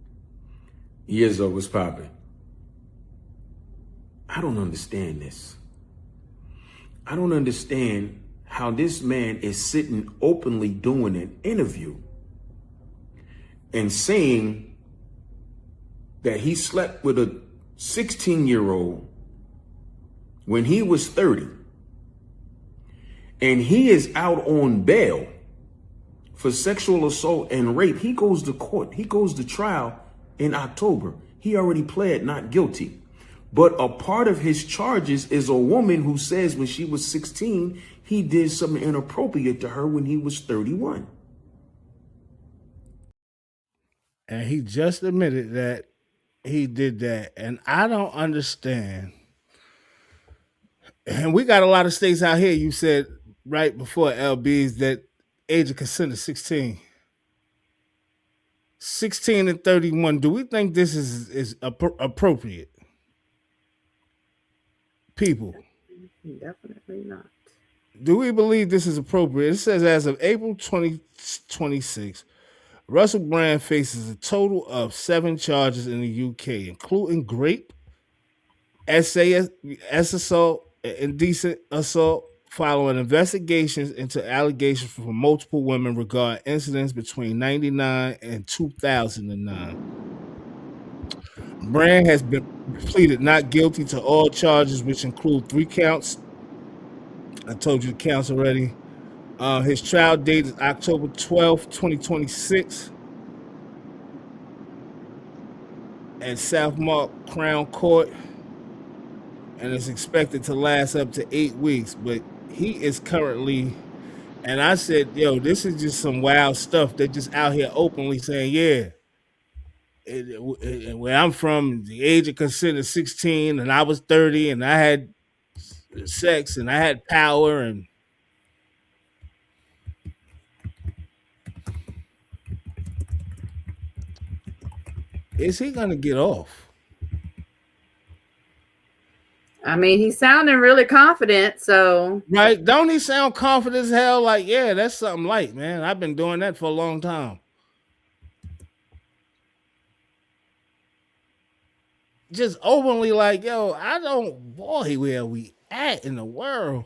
Years old was popping. I don't understand this. I don't understand how this man is sitting openly doing an interview and saying that he slept with a 16-year-old when he was 30, and he is out on bail for sexual assault and rape. He goes to court. He goes to trial in October. He already pled not guilty. But a part of his charges is a woman who says when she was 16, he did something inappropriate to her when he was 31. And he just admitted that he did that. And I don't understand. And we got a lot of states out here, you said right before LB's, that age of consent is 16. 16 and 31. Do we think this is appropriate? People. Definitely not. Do we believe this is appropriate? It says as of April 2026, Russel Brand faces a total of 7 charges in the UK, including rape, SAS assault, indecent assault, following investigations into allegations from multiple women regarding incidents between 1999 and 2009. Brand has been pleaded not guilty to all charges, which include 3 counts. I told you the counts already. His trial date is October 12th, 2026 at Southmark Crown Court, and it's expected to last up to 8 weeks, but he is currently And I said, yo, this is just some wild stuff. They're just out here openly saying, yeah. Where I'm from, the age of consent is 16, and I was 30, and I had sex, and I had power, and is he gonna get off? I mean, he's sounding really confident, so right? Don't he sound confident as hell? Like, yeah, that's something light, man. I've been doing that for a long time. Just openly like, yo, I don't, boy, where we at in the world.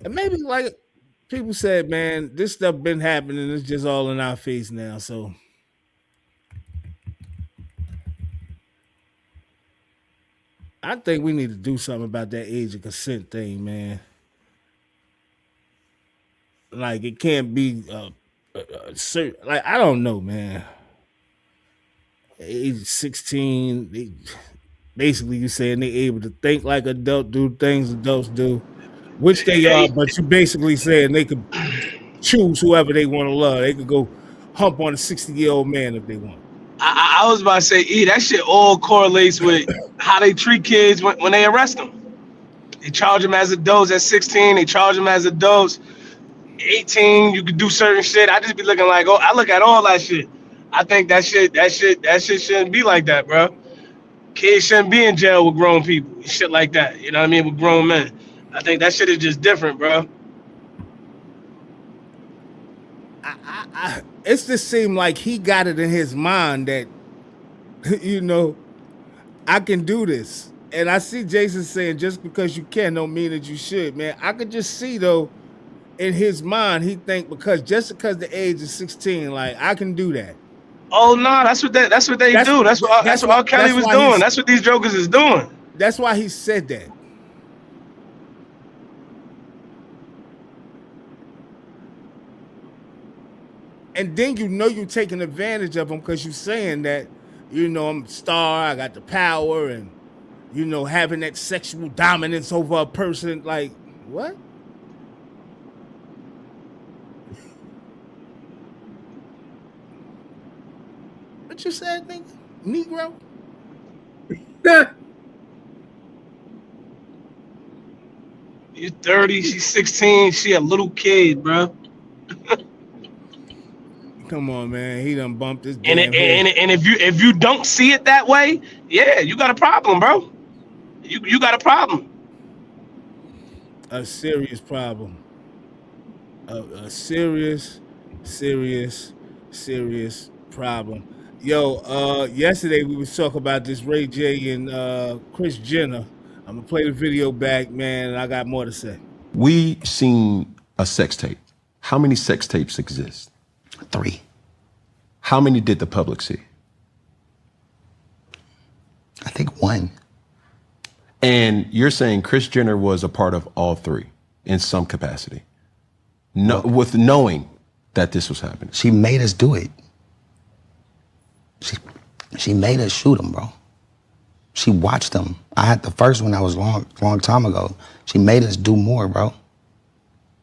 And maybe like people said, man, this stuff been happening. It's just all in our face now. So I think we need to do something about that age of consent thing, man. Like it can't be certain, like I don't know, man. Age 16, basically you saying they able to think like adults, do things adults do, which they are, but you basically saying they could choose whoever they want to love. They could go hump on a 60-year-old man if they want. I was about to say, that shit all correlates with how they treat kids when they arrest them. They charge them as adults at 16. They charge them as adults 18. You could do certain shit. I just be looking like, I look at all that shit. I think that shit shouldn't be like that, bro. Kids shouldn't be in jail with grown people, shit like that. You know what I mean? With grown men. I think that shit is just different, bro. It just seemed like he got it in his mind that, you know, I can do this. And I see Jason saying just because you can don't mean that you should, man. I could just see though, in his mind, he think because the age is 16, like I can do that. Oh no, that's what they do. That's what R. Kelly was doing. That's what these jokers is doing. That's why he said that. And then you know you're taking advantage of him because you're saying that, you know, I'm a star, I got the power, and, you know, having that sexual dominance over a person. Like, what? What you said, nigga? Negro? You're 30, she's 16, she a little kid, bro. Come on, man. He done bumped this. And if you don't see it that way, yeah, you got a problem, bro. You got a problem. A serious problem. A serious problem. Yo, yesterday we was talking about this Ray J and Kris Jenner. I'm gonna play the video back, man, and I got more to say. We seen a sex tape. How many sex tapes exist? 3. How many did the public see? I think 1. And you're saying Kris Jenner was a part of all 3 in some capacity, with knowing that this was happening. She made us do it. She made us shoot them, bro. She watched them. I had the first one that was long time ago. She made us do more, bro.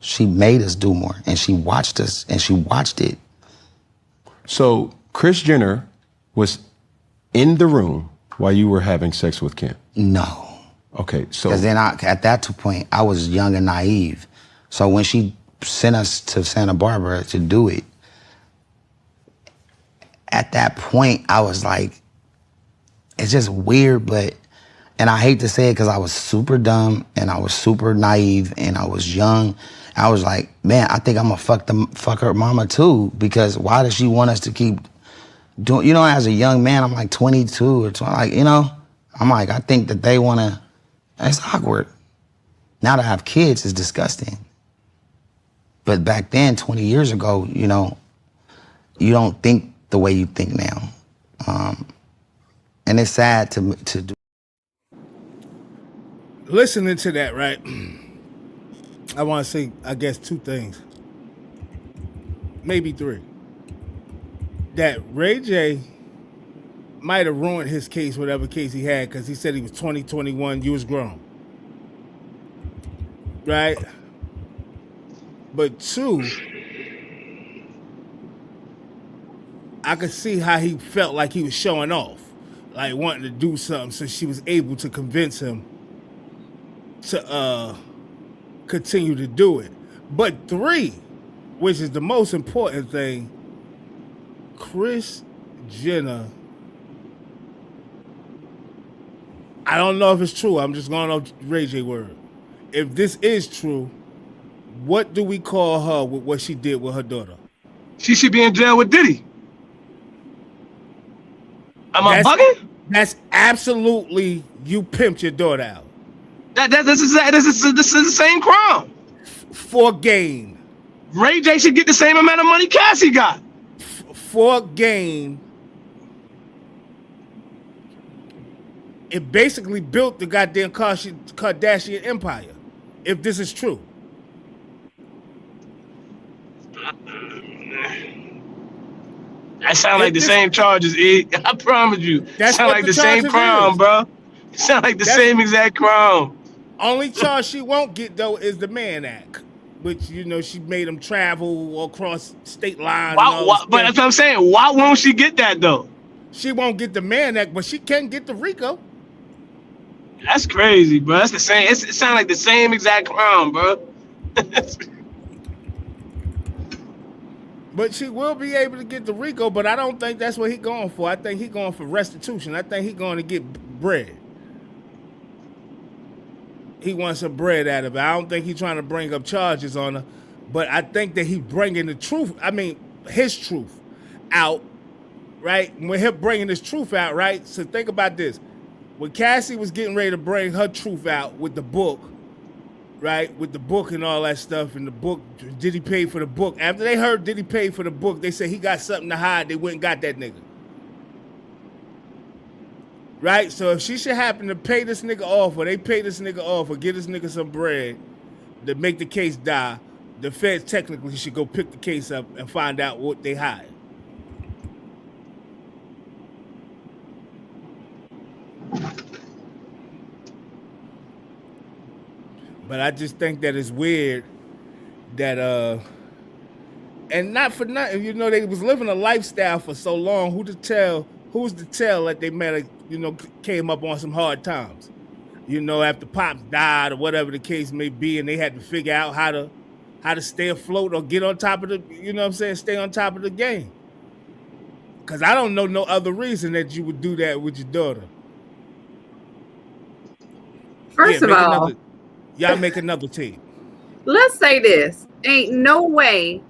She made us do more, and she watched us, and she watched it. So Kris Jenner was in the room while you were having sex with Kim? No. Okay, so... Because then at that point, I was young and naive. So when she sent us to Santa Barbara to do it, at that point, I was like, it's just weird, but... And I hate to say it because I was super dumb and I was super naive and I was young. I was like, man, I think I'm gonna fuck her mama too, because why does she want us to keep doing, you know, as a young man, I'm like 22 or 20, like, you know, I'm like, I think that they wanna, it's awkward. Now to have kids is disgusting. But back then, 20 years ago, you know, you don't think the way you think now. And it's sad to do. Listening to that, right? I want to say, I guess, 2 things. Maybe 3. That Ray J might have ruined his case, whatever case he had, because he said he was 20, 21, you was grown. Right? But two, I could see how he felt like he was showing off, like wanting to do something, so she was able to convince him to continue to do it. But three, which is the most important thing, Kris Jenner, I don't know if it's true. I'm just going off Ray J word. If this is true, what do we call her with what she did with her daughter? She should be in jail with Diddy. Am I bugging? That's absolutely, you pimped your daughter out. This is the same crime. For gain. Ray J should get the same amount of money Cassie got. For gain. It basically built the goddamn Kardashian empire, if this is true. That sound like the same charges, E. I promise you. That sound like the same crime, bro. It sound like the same exact crime. Only charge she won't get, though, is the Mann Act, which, you know, she made him travel across state lines. But that's what I'm saying. Why won't she get that, though? She won't get the Mann Act, but she can get the RICO. That's crazy, bro. That's the same. It sounds like the same exact crime, bro. But she will be able to get the RICO, but I don't think that's what he's going for. I think he's going for restitution. I think he's going to get bread. He wants some bread out of it. I don't think he's trying to bring up charges on her, but I think that he's bringing the truth, his truth out, right? When him bringing his truth out, right? So think about this. When Cassie was getting ready to bring her truth out with the book, right? With the book and all that stuff, and the book, did he pay for the book? After they heard did he pay for the book, they said he got something to hide. They went and got that nigga. Right? So if she should happen to pay this nigga off, or they pay this nigga off, or get this nigga some bread to make the case die, the feds technically should go pick the case up and find out what they hide. But I just think that it's weird that and not for nothing, you know, they was living a lifestyle for so long. Who's to tell that they met, came up on some hard times, after Pops died or whatever the case may be, and they had to figure out how to stay afloat or get on top of the, stay on top of the game. Cause I don't know no other reason that you would do that with your daughter. First of all, y'all make another team. Let's say this. Ain't no way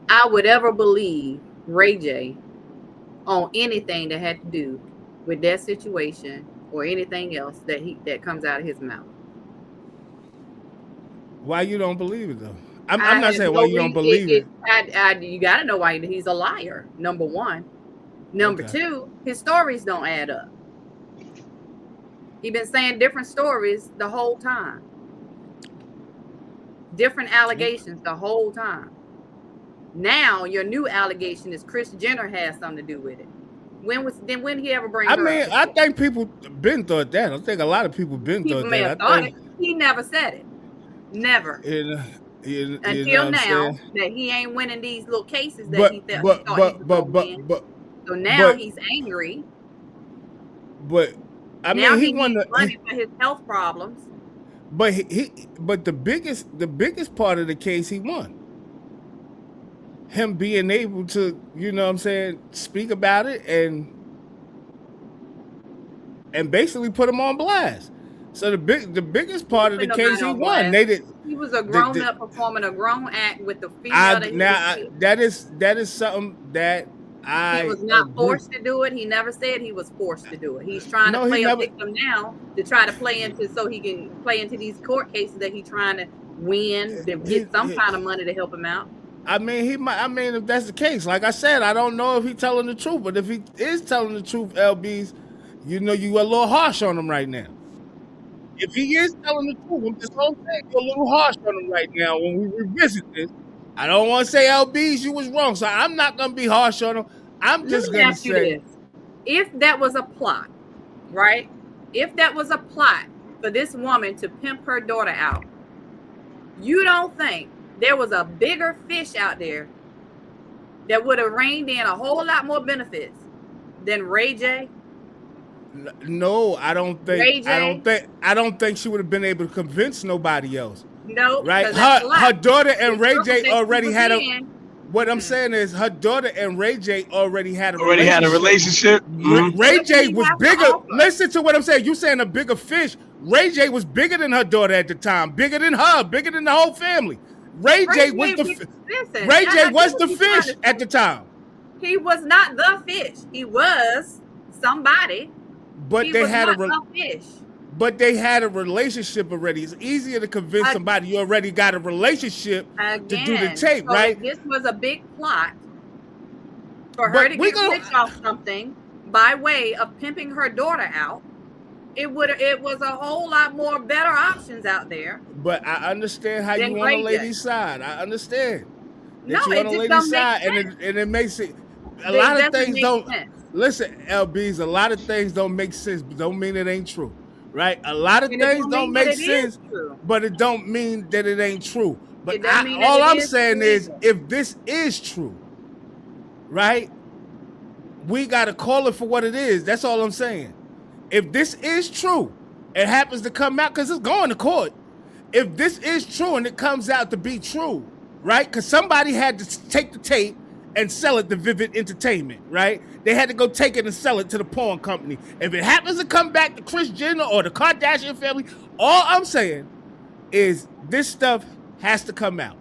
I would ever believe Ray J on anything that had to do with that situation or anything else that comes out of his mouth. Why you don't believe it though? I'm not saying why you don't believe it. You got to know why he's a liar. Number one. Number two, his stories don't add up. He been saying different stories the whole time. Different allegations the whole time. Now your new allegation is Kris Jenner has something to do with it. When did he ever bring her up? I think people been thought that. I think a lot of people been thought that. He never said it. Never. Until now that he ain't winning these little cases that he thought he was gonna win. So now he's angry. But he won money for his health problems. But the biggest part of the case he won. Him being able to, speak about it and basically put him on blast. So the biggest part of the case he won. He was a grown up performing a grown act with the female. That is something that he was not forced to do it. He never said he was forced to do it. He's trying to play a victim now to try to play into so he can play into these court cases that he's trying to win to get some kind of money to help him out. If that's the case, like I said, I don't know if he's telling the truth, but if he is telling the truth, LB's, you a little harsh on him right now. If he is telling the truth, I'm just saying you're a little harsh on him right now when we revisit this. I don't want to say LB's, you was wrong, so I'm not going to be harsh on him. I'm just going to say this. If that was a plot, right? If that was a plot for this woman to pimp her daughter out, you don't think there was a bigger fish out there that would have reined in a whole lot more benefits than Ray J? No, I don't think. Ray J? I don't think she would have been able to convince nobody else. No, right? because Her daughter and Ray J circumstances already had a. in. What I'm saying is, her daughter and Ray J already had a relationship. Ray J was bigger. Listen to what I'm saying. You saying a bigger fish. Ray J was bigger than her daughter at the time. Bigger than her. Bigger than the whole family. Ray J was the fish at the time. He was not the fish. He was somebody. But he they was had not a fish. But they had a relationship already. It's easier to convince somebody you already got a relationship to do the tape, so right? If this was a big plot for her to get rich off something by way of pimping her daughter out. It was a whole lot more better options out there. But I understand how you on the lady's side. I understand. No, it just don't make sense. And it makes it a lot of things don't listen, LBs, a lot of things don't make sense, but don't mean it ain't true. Right? A lot of things don't make sense, but it don't mean that it ain't true. But all I'm saying is, if this is true, right, we got to call it for what it is. That's all I'm saying. If this is true, it happens to come out, because it's going to court. If this is true and it comes out to be true, right, because somebody had to take the tape and sell it to Vivid Entertainment, right? They had to go take it and sell it to the porn company. If it happens to come back to Kris Jenner or the Kardashian family, all I'm saying is this stuff has to come out.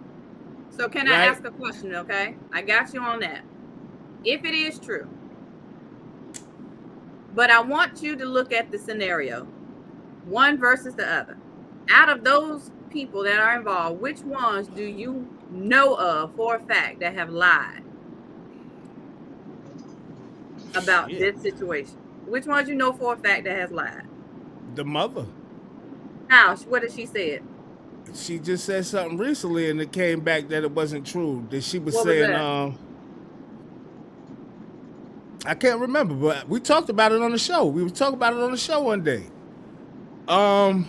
So can I ask a question, okay? I got you on that. If it is true, but I want you to look at the scenario, one versus the other. Out of those people that are involved, which ones do you know of for a fact that have lied about this situation? Which ones you know for a fact that has lied? The mother. How? What did she say? She just said something recently, and it came back that it wasn't true. That she was What saying, was I can't remember, but we talked about it on the show. We were talking about it on the show one day. About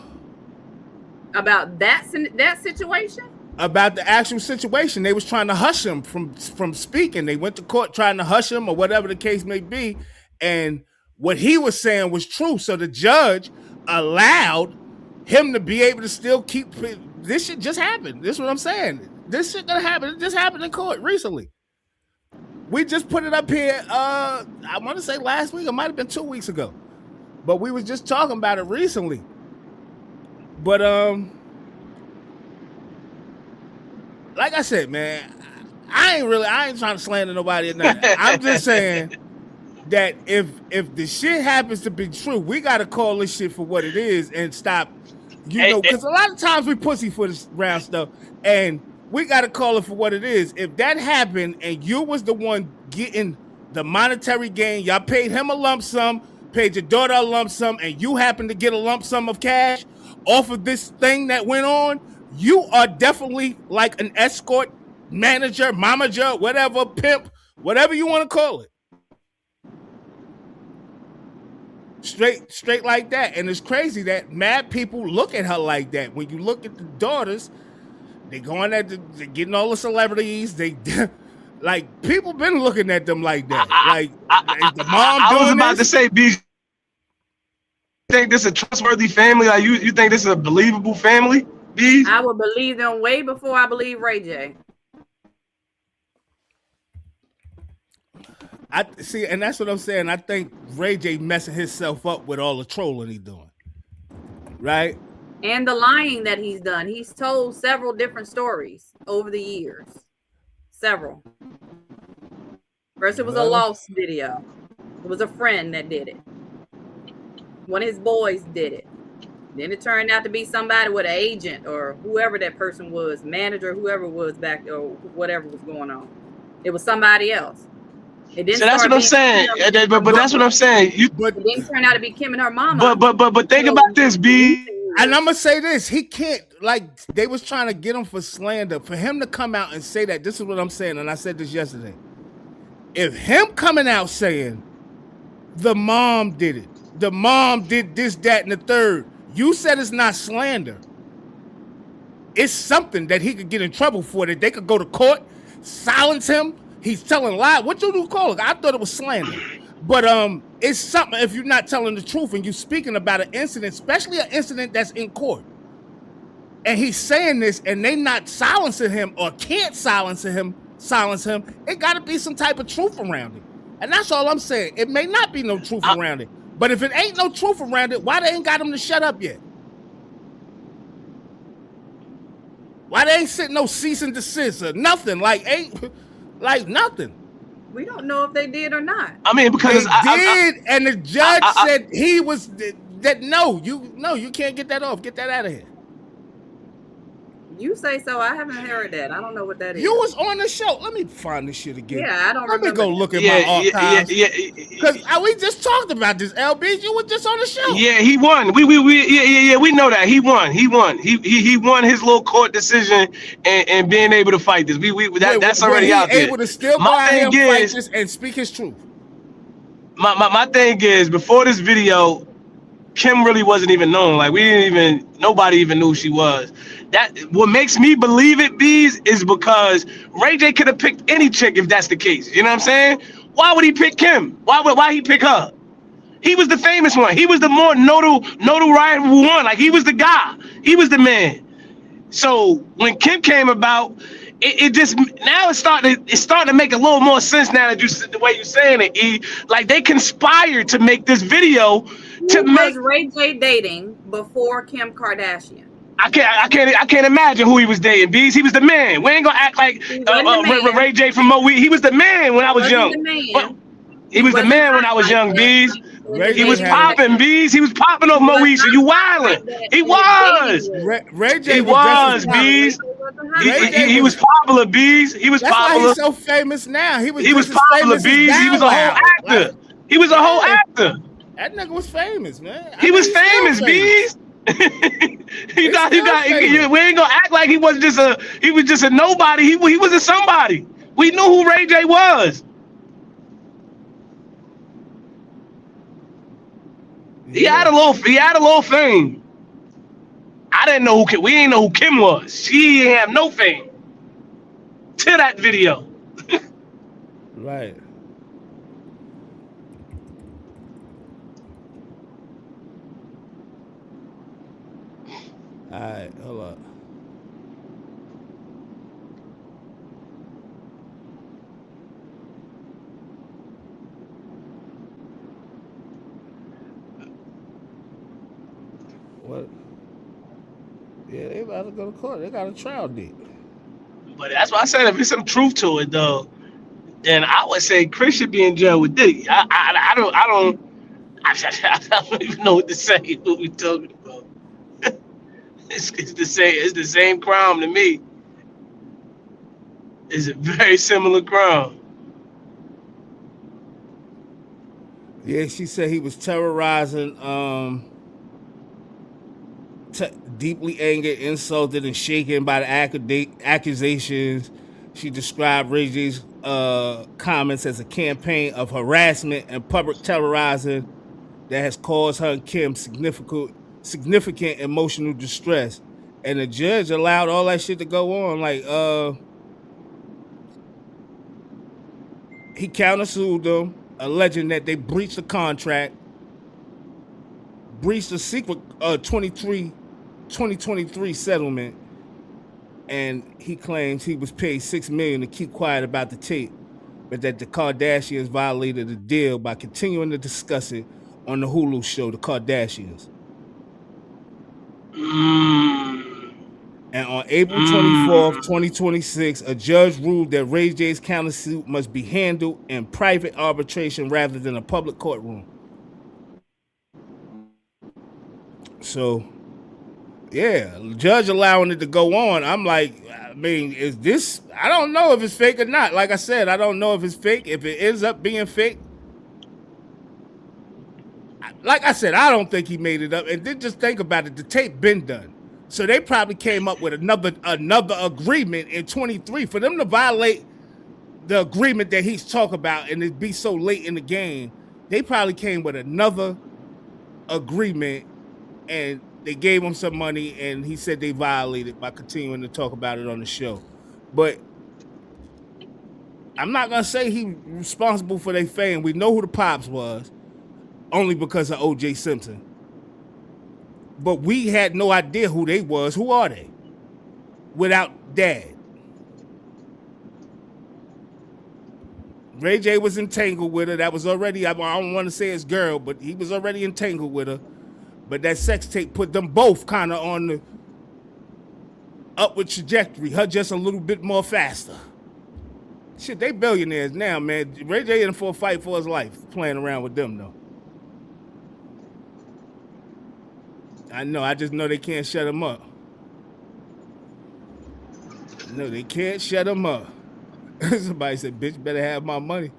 that situation? About the actual situation. They was trying to hush him from speaking. They went to court trying to hush him or whatever the case may be. And what he was saying was true. So the judge allowed him to be able to still keep. This shit just happened. This is what I'm saying. This shit gonna happen. It just happened in court recently. We just put it up here, I want to say last week. It might have been 2 weeks ago. But we was just talking about it recently. But, like I said, man, I ain't trying to slander nobody or nothing. I'm just saying that if the shit happens to be true, we got to call this shit for what it is and stop, because a lot of times we pussy for this round stuff, and we got to call it for what it is. If that happened and you was the one getting the monetary gain, y'all paid him a lump sum, paid your daughter a lump sum, and you happen to get a lump sum of cash off of this thing that went on, you are definitely like an escort, manager, momager, whatever, pimp, whatever you want to call it. Straight like that. And it's crazy that mad people look at her like that. When you look at the daughters, they going at they getting all the celebrities. They like people been looking at them like that. Like the mom. I was about to say, B. You think this is a trustworthy family? Like you think this is a believable family? B. I would believe them way before I believe Ray J. I see, and that's what I'm saying. I think Ray J messing himself up with all the trolling he's doing, right? And the lying that he's done. He's told several different stories over the years. Several. First, it was a lost video. It was a friend that did it. One of his boys did it. Then it turned out to be somebody with an agent or whoever that person was, manager, whoever was back there, or whatever was going on. It was somebody else. It didn't. So that's what I'm saying. But that's what I'm saying. It didn't turn out to be Kim and her mama. But think about this, B. And I'm gonna say this: he can't. Like they was trying to get him for slander. For him to come out and say that, this is what I'm saying, and I said this yesterday. If him coming out saying the mom did it, the mom did this, that, and the third, you said it's not slander. it's something that he could get in trouble for, that they could go to court, silence him. He's telling lies. What you do call it? I thought it was slander. But it's something if you're not telling the truth and you're speaking about an incident, especially an incident that's in court. And he's saying this and they not silencing him or can't silence him, it gotta be some type of truth around it. And that's all I'm saying. It may not be no truth around it. But if it ain't no truth around it, why they ain't got him to shut up yet? Why they ain't sitting no cease and desist or nothing? Like nothing. We don't know if they did or not. I mean, because they did, and the judge said he was that. No, you can't get that off. Get that out of here. You say so. I haven't heard that. I don't know what that is. You was on the show. Let me find this shit again. Yeah, I don't Let remember. me go look at my archives. Because we just talked about this, LB. You were just on the show. Yeah, he won. We know that. He won. He won his little court decision and being able to fight this. That's already out there. Able to still go out here and fight this and speak his truth. My thing is, before this video, Kim really wasn't even known. Like nobody even knew who she was. That what makes me believe it, Bees, is because Ray J could have picked any chick if that's the case. You know what I'm saying? Why would he pick Kim? Why he pick her? He was the famous one. He was the more notoriety one. Like he was the guy. He was the man. So when Kim came about, it just now it's starting to make a little more sense now that the way you're saying it. Like they conspired to make this video to make Ray J dating before Kim Kardashian. I can't imagine who he was dating. Bees, he was the man. We ain't gonna act like Ray J from Mo. He was the man when I was young. He was the man when I was young. Bees. He was popping. Bees. He was popping off Moesha. You wildin'. He was. Ray J. He was. Bees. He was popular. Bees. He was popular. That's why he's so famous now. He was popular. Bees. He was a whole actor. He was a whole actor. That nigga was famous, man. He was famous. Bees. We ain't gonna act like he was just a nobody. He was a somebody. We knew who Ray J was. He had a little fame. I didn't know we didn't know who Kim was. She didn't have no fame to that video. Right. All right, hold up. What? Yeah, they about to go to court. They got a trial date. But that's why I said if there's some truth to it, though, then I would say Kris should be in jail with Diddy. I don't even know what to say. What we talking about? It's the same crime to me. It's a very similar crime. Yeah, she said he was terrorizing, deeply angered, insulted, and shaken by the accusations. She described Ray J's comments as a campaign of harassment and public terrorizing that has caused her and Kim significant emotional distress. And the judge allowed all that shit to go on. Like, he countersued them, alleging that they breached the contract, breached the secret 2023 settlement, and he claims he was paid $6 million to keep quiet about the tape, but that the Kardashians violated the deal by continuing to discuss it on the Hulu show, The Kardashians. And on April 24th, 2026, a judge ruled that Ray J's countersuit must be handled in private arbitration rather than a public courtroom. So, yeah, the judge allowing it to go on. I'm like, I mean, is this? I don't know if it's fake or not. Like I said, I don't know if it's fake. If it ends up being fake, like I said, I don't think he made it up. And then just think about it, the tape been done. So they probably came up with another agreement in 23 for them to violate the agreement that he's talking about and it be so late in the game. They probably came with another agreement and they gave him some money, and he said they violated by continuing to talk about it on the show. But I'm not gonna say he responsible for their fame. We know who the Pops was, only because of O.J. Simpson. But we had no idea who they was. Who are they? Without Dad. Ray J was entangled with her. That was already, I don't want to say his girl, but he was already entangled with her. But that sex tape put them both kind of on the upward trajectory. Her just a little bit more faster. Shit, they billionaires now, man. Ray J in for a fight for his life, playing around with them, though. I know, I just know they can't shut him up. No, they can't shut him up. Somebody said, bitch, better have my money.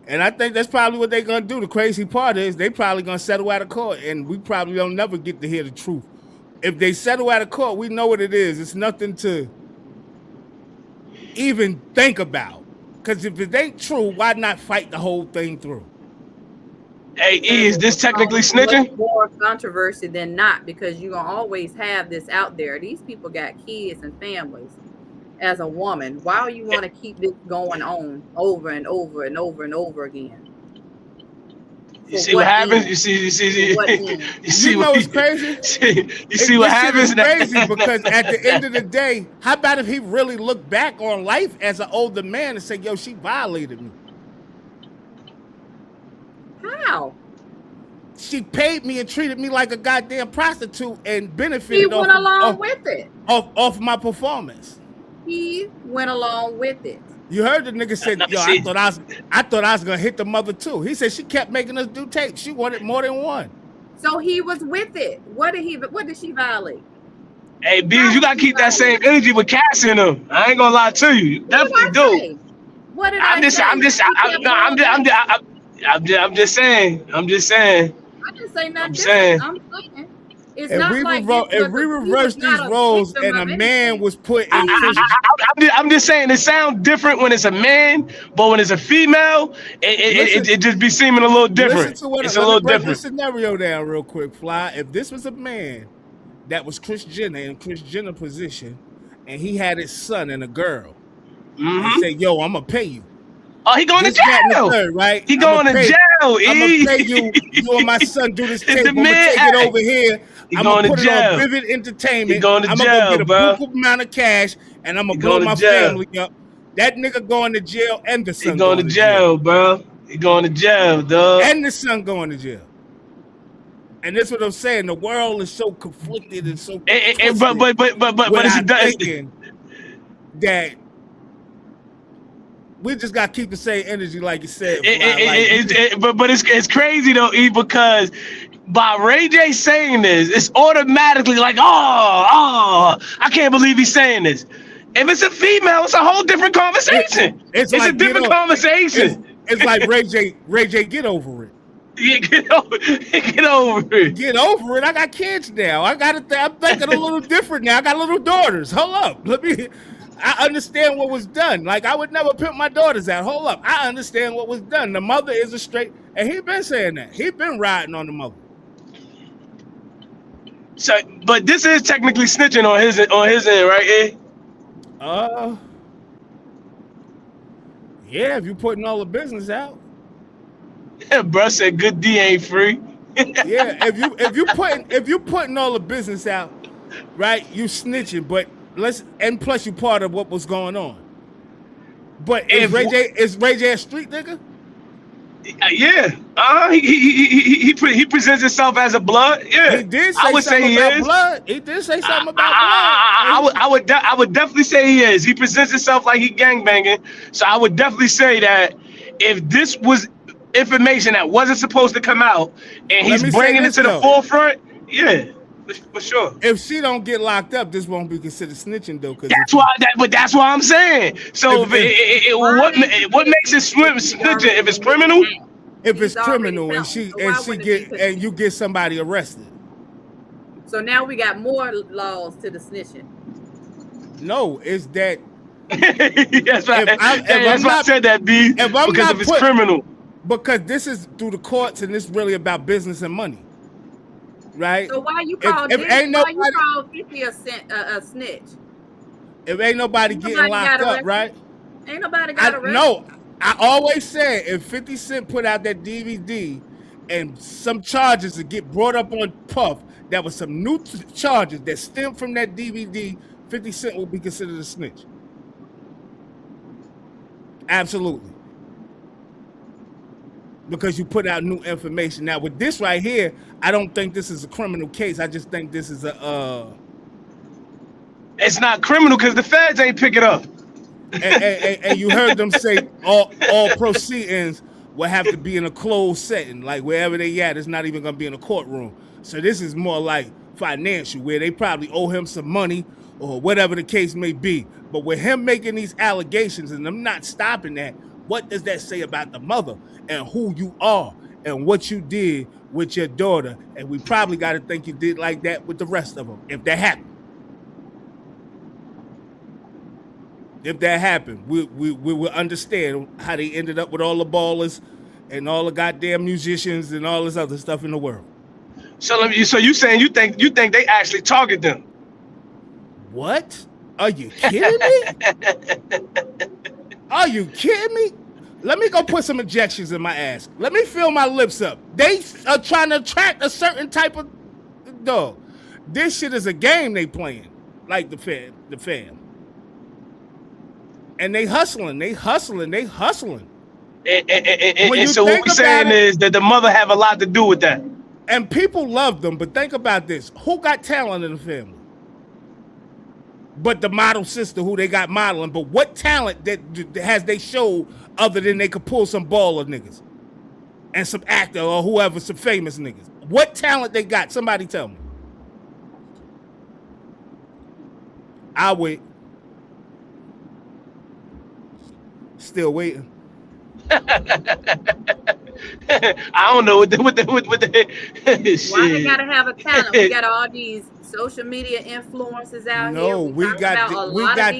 And I think that's probably what they're going to do. The crazy part is they probably going to settle out of court, and we probably don't never get to hear the truth. If they settle out of court, we know what it is. It's nothing to even think about. Because if it ain't true, why not fight the whole thing through? Hey, is this technically snitching? More controversy than not, because you're going to always have this out there. These people got kids and families. As a woman, why do you want to keep this going on over and over and over and over again? You see what happens? You see what's crazy? You see what happens? Crazy because at the end of the day, how about if he really looked back on life as an older man and said, yo, she violated me? How? She paid me and treated me like a goddamn prostitute and benefited he went along with it. Off my performance. He went along with it. You heard the nigga said, yo, I thought I was gonna hit the mother too. He said she kept making us do tapes. She wanted more than one. So he was with it. What did she violate? Hey, Bees, you gotta keep that same energy with Cass in them. I ain't gonna lie to you. You definitely do. What did I say? I'm just saying. I didn't say nothing different. I'm saying. It's not like if we reverse these roles and a man was put in prison. I'm just saying it sounds different when it's a man, but when it's a female, it just be seeming a little different. It's a little different. Break this scenario down real quick, Fly. If this was a man that was Kris Jenner in Kris Jenner position, and he had his son and a girl, and say, "Yo, I'm gonna pay you." Oh, he going to jail, right? He going to jail. I'm gonna pay you. You and my son do this tape. I'm gonna take it over here. I'm going gonna put to jail. it on Vivid Entertainment. He going to I'm jail, gonna get a bro. buku amount of cash, and I'm gonna blow my family up. That nigga going to jail, and the son going to jail, bro. He going to jail, dog. And the son going to jail. And that's what I'm saying. The world is so conflicted and so. But it's thinking that. We just got to keep the same energy, like you said. But it's crazy though, E, because by Ray J saying this, it's automatically like, I can't believe he's saying this. If it's a female, it's a whole different conversation. It's like, a different conversation. It's like Ray J, get over it. Yeah, get over it. Get over it. I got kids now. I'm thinking a little different now. I got little daughters. Hold up. I understand what was done. Like, I would never pimp my daughters out. Hold up. I understand what was done. The mother is a straight, and he been saying that. He been riding on the mother. So, but this is technically snitching on his end, right, Eh? Yeah, if you putting all the business out. Yeah, bro said good D ain't free. Yeah, if you putting all the business out, right, you snitching, but and plus you part of what was going on. But is Ray J a street nigga? Yeah. He presents himself as a blood. Yeah. He did say something about blood. He did say something about blood. I would definitely say he is. He presents himself like he gangbanging. So I would definitely say that if this was information that wasn't supposed to come out and he's bringing it to the forefront, yeah. For sure. If she don't get locked up, this won't be considered snitching though. That's why I'm saying. So what makes it snitching? If it's criminal? If it's criminal and you get somebody arrested. So now we got more laws to the snitching. No, it's that. That's right. That's why I said that, B. Because if it's criminal. Because this is through the courts and this really about business and money. right? So why you call if Diddy? ain't Why nobody, you call 50 a snitch? if ain't nobody Ain't getting nobody locked got up, arrested. right? Ain't nobody got arrested. No, I always said if 50 Cent put out that DVD and some charges that get brought up on Puff, that was some new charges that stem from that DVD, 50 Cent will be considered a snitch. Absolutely. Because you put out new information. Now with this right here, I don't think this is a criminal case. I just think this is a It's not criminal because the feds ain't pick it up. and you heard them say all proceedings will have to be in a closed setting, like wherever they at, it's not even gonna be in a courtroom. So this is more like financial, where they probably owe him some money or whatever the case may be. But with him making these allegations and them not stopping that, what does that say about the mother and who you are and what you did with your daughter? And we probably got to think you did like that with the rest of them, if that happened. If that happened, we will understand how they ended up with all the ballers and all the goddamn musicians and all this other stuff in the world. So you saying you think they actually target them? What? Are you kidding me? Are you kidding me? Let me go put some injections in my ass. Let me fill my lips up. They are trying to attract a certain type of dog. This shit is a game they playing, like the fam. And they hustling. And so what we're saying is that the mother have a lot to do with that. And people love them, but think about this. Who got talent in the family? But the model sister who they got modeling. But what talent that has they showed other than they could pull some baller niggas? And some actor or whoever, some famous niggas. What talent they got? Somebody tell me. I wait. Still waiting. I don't know what the shit. Why they gotta have a talent? We got all these social media influencers out here. We got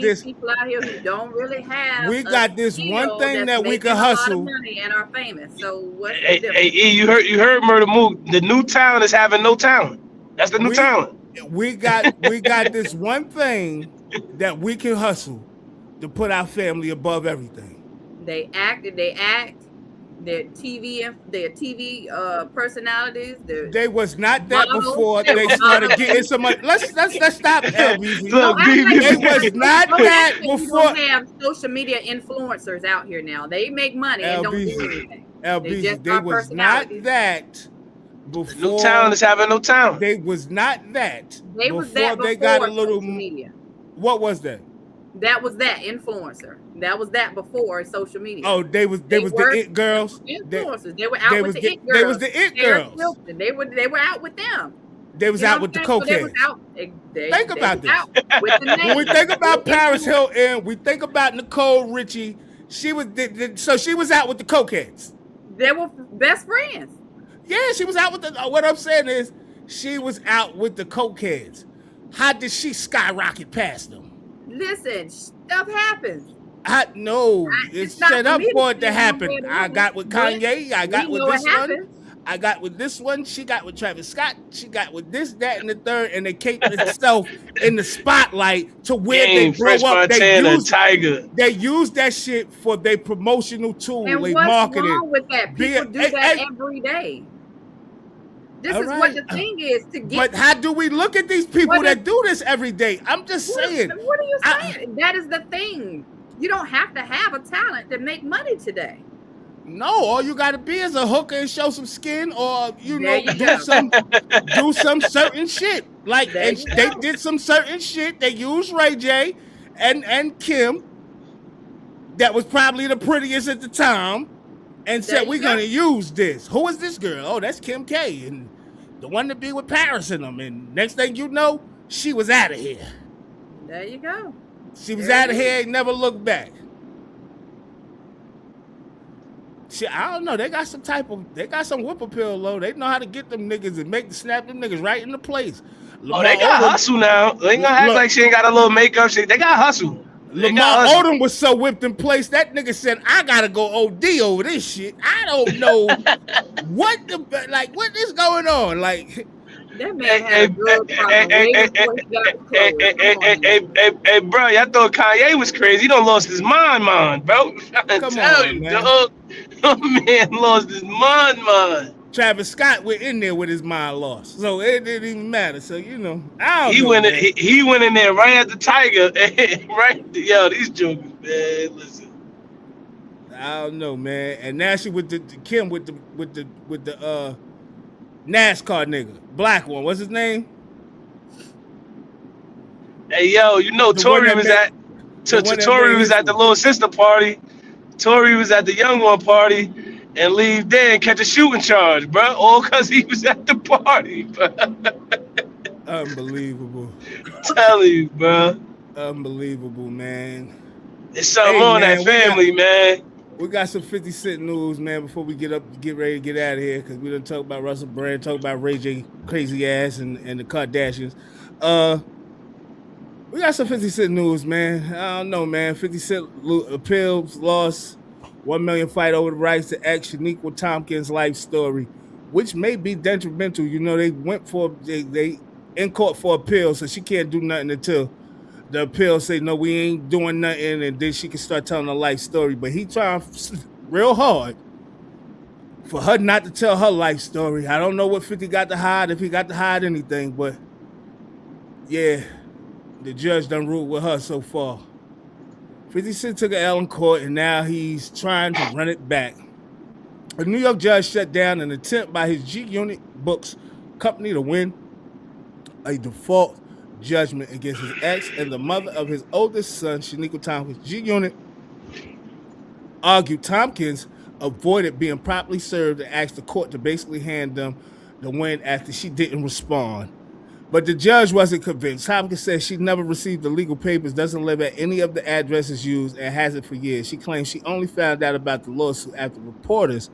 this people out here who don't really have. We got this one thing that we can hustle. A lot of money and are famous. So what's the difference? Hey, you heard Murder Mook. The new talent is having no talent. That's the new talent. We got this one thing that we can hustle to put our family above everything. They act. Their TV personalities. They was not that before they started getting some money. Let's stop, LBZ. They was not that before. We have social media influencers out here now. They make money and don't do anything. LBZ, they was not that before. The new talent is having no talent. They was not that. They was that before they got a little social media. What was that? That was that influencer. That was that before social media. Oh, they was the it girls. Influencers. They were out with the it girls. They was the it girls. They were out with them. They was out with the cocaine. Think about this. When we think about Paris Hilton, we think about Nicole Richie. She was so she was out with the cokeheads. They were best friends. Yeah, she was out with the. What I'm saying is, she was out with the cokeheads. How did she skyrocket past them? Listen, stuff happens. It's set up for it to happen. I got with Kanye. I got with this one. I got with this one. She got with Travis Scott. She got with this, that, and the third. And they kept itself in the spotlight to where they blow up. They use that shit for their promotional tool. And they what's marketing. wrong with that? People do that every day. This is what the thing is to get. But how do we look at these people that do this every day? I'm just saying. What are you saying? That is the thing. You don't have to have a talent to make money today. No, all you got to be is a hooker and show some skin, or do some certain shit. Like they did some certain shit. They used Ray J and Kim, that was probably the prettiest at the time. And said, we're going to use this. Who is this girl? Oh, that's Kim K. And the one to be with Paris in them. And next thing you know, she was out of here. There you go. She was out of here and never looked back. I don't know. They got some whip appeal, though. They know how to get them niggas and snap them niggas right into place. They got hustle now. They ain't going to act like she ain't got a little makeup shit. They got hustle. Lamar Odom was so whipped in place that nigga said, "I gotta go OD over this shit." I don't know what is going on. Like, That man had a drug problem way before he got the clothes. Hey, bro, y'all thought Kanye was crazy. He done lost his mind, bro. I Come tell on, you, man. dog. Man lost his mind. Travis Scott went in there with his mind lost, so it didn't even matter. So I don't He know, went. man. He went in there right at the Tiger. Right, yo, these jokers, man. Listen. I don't know, man. And now she with the Kim with the NASCAR nigga, black one. What's his name? Hey, yo, you know Tori was at the little sister party. Tori was at the young one party and leave there and catch a shooting charge, bro. All because he was at the party, bro. Unbelievable. Tell you, bro. Unbelievable, man. There's something on that family, man. We got some 50 Cent news, man, before we get ready to get out of here, because we done talk about Russel Brand, talk about Ray J crazy ass and the Kardashians. We got some 50 Cent news, man. I don't know, man. 50 Cent appeals, lost $1 million fight over the rights to X Shaniqua Tompkins' life story, which may be detrimental. They went for they in court for appeal, so she can't do nothing until the appeal say, no, we ain't doing nothing, and then she can start telling her life story. But he trying real hard for her not to tell her life story. I don't know what 50 got to hide, if he got to hide anything, but yeah, the judge done ruled with her so far. 50 Cent took an L in court, and now he's trying to run it back. A New York judge shut down an attempt by his G-Unit Books company to win a default judgment against his ex and the mother of his oldest son, Shaniqua Tompkins. G-Unit argued Tompkins avoided being properly served and asked the court to basically hand them the win after she didn't respond. But the judge wasn't convinced. Tompkins says she never received the legal papers, doesn't live at any of the addresses used, and hasn't for years. She claims she only found out about the lawsuit after reporters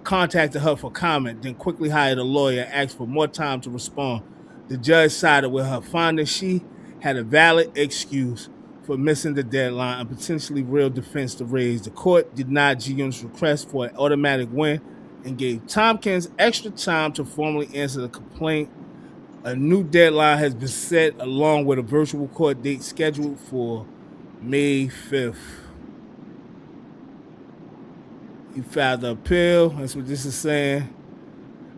contacted her for comment, then quickly hired a lawyer and asked for more time to respond. The judge sided with her, finding she had a valid excuse for missing the deadline and potentially real defense to raise. The court denied G-Unit's request for an automatic win and gave Tompkins extra time to formally answer the complaint. A new deadline has been set along with a virtual court date scheduled for May 5th. He filed the appeal. That's what this is saying.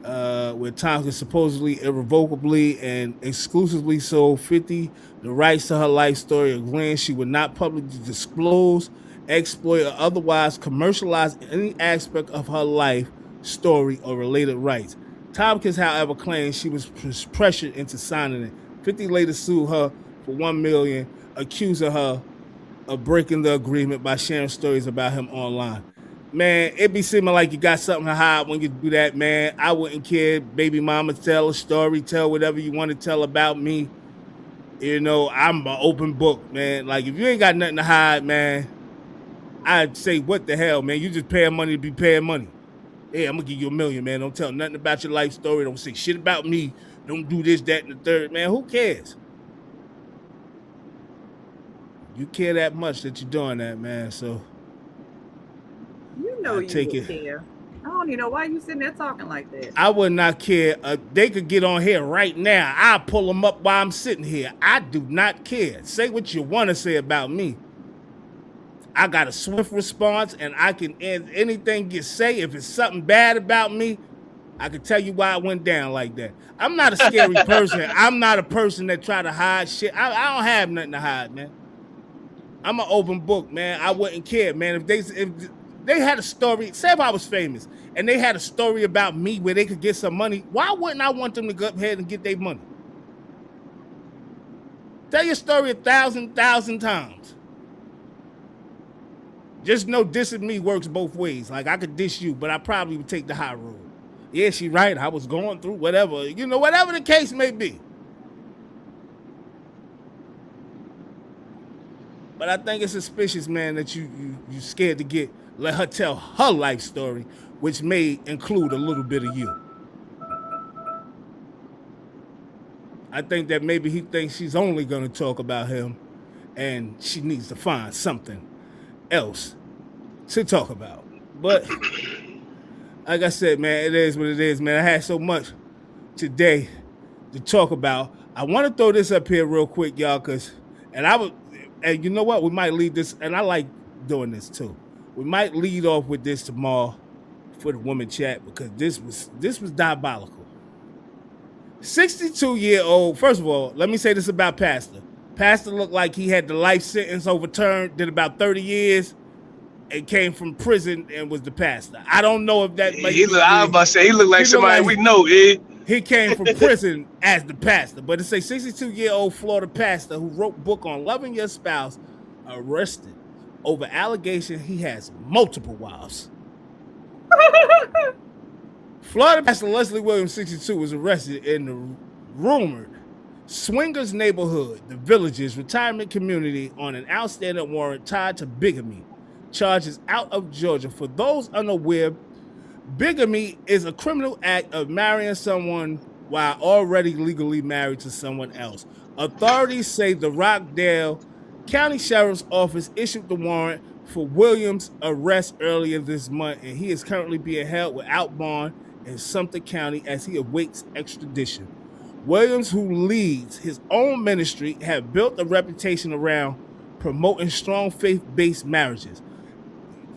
Where Tompkins supposedly irrevocably and exclusively sold 50 the rights to her life story, agreeing she would not publicly disclose, exploit, or otherwise commercialize any aspect of her life story or related rights. Tompkins, however, claims she was pressured into signing it. 50 later sued her for $1 million, accusing her of breaking the agreement by sharing stories about him online. Man, it be seeming like you got something to hide when you do that, man. I wouldn't care. Baby mama, tell a story, tell whatever you want to tell about me. I'm an open book, man. Like, if you ain't got nothing to hide, man, I'd say, what the hell, man? You just paying money to be paying money. Hey, I'm going to give you $1 million, man. Don't tell nothing about your life story. Don't say shit about me. Don't do this, that, and the third. Man, who cares? You care that much that you're doing that, man, so... You would care. I don't even know why you sitting there talking like that. I would not care. They could get on here right now. I'll pull them up while I'm sitting here. I do not care. Say what you want to say about me. I got a swift response, and I can end anything you say. If it's something bad about me, I can tell you why it went down like that. I'm not a scary person. I'm not a person that try to hide shit. I don't have nothing to hide, man. I'm an open book, man. I wouldn't care, man. If they had a story, say if I was famous, and they had a story about me where they could get some money, why wouldn't I want them to go ahead and get their money? Tell your story 1,000 times. Just know dissing me works both ways. Like, I could diss you, but I probably would take the high road. Yeah, she right. I was going through whatever, whatever the case may be. But I think it's suspicious, man, that you scared to let her tell her life story, which may include a little bit of you. I think that maybe he thinks she's only going to talk about him, and she needs to find something else to talk about. But like I said, man, it is what it is, man. I had so much today to talk about. I want to throw this up here real quick, y'all, and you know what? We might lead this, and I like doing this too. We might lead off with this tomorrow for the woman chat because this was diabolical. 62-year-old. First of all, let me say this about Pastor. Pastor looked like he had the life sentence overturned, did about 30 years, and came from prison and was the pastor. I don't know if that. I was about to say he looked like somebody we know. He came from prison as the pastor, but it's a 62-year-old Florida pastor who wrote a book on loving your spouse, arrested over allegation he has multiple wives. Florida pastor Leslie Williams, 62, was arrested in the rumored Swingers neighborhood, the Villages retirement community, on an outstanding warrant tied to bigamy charges out of Georgia. For those unaware, bigamy is a criminal act of marrying someone while already legally married to someone else. Authorities say the Rockdale County Sheriff's Office issued the warrant for Williams' arrest earlier this month, and he is currently being held without bond in Sumter County as he awaits extradition. Williams, who leads his own ministry, have built a reputation around promoting strong faith-based marriages.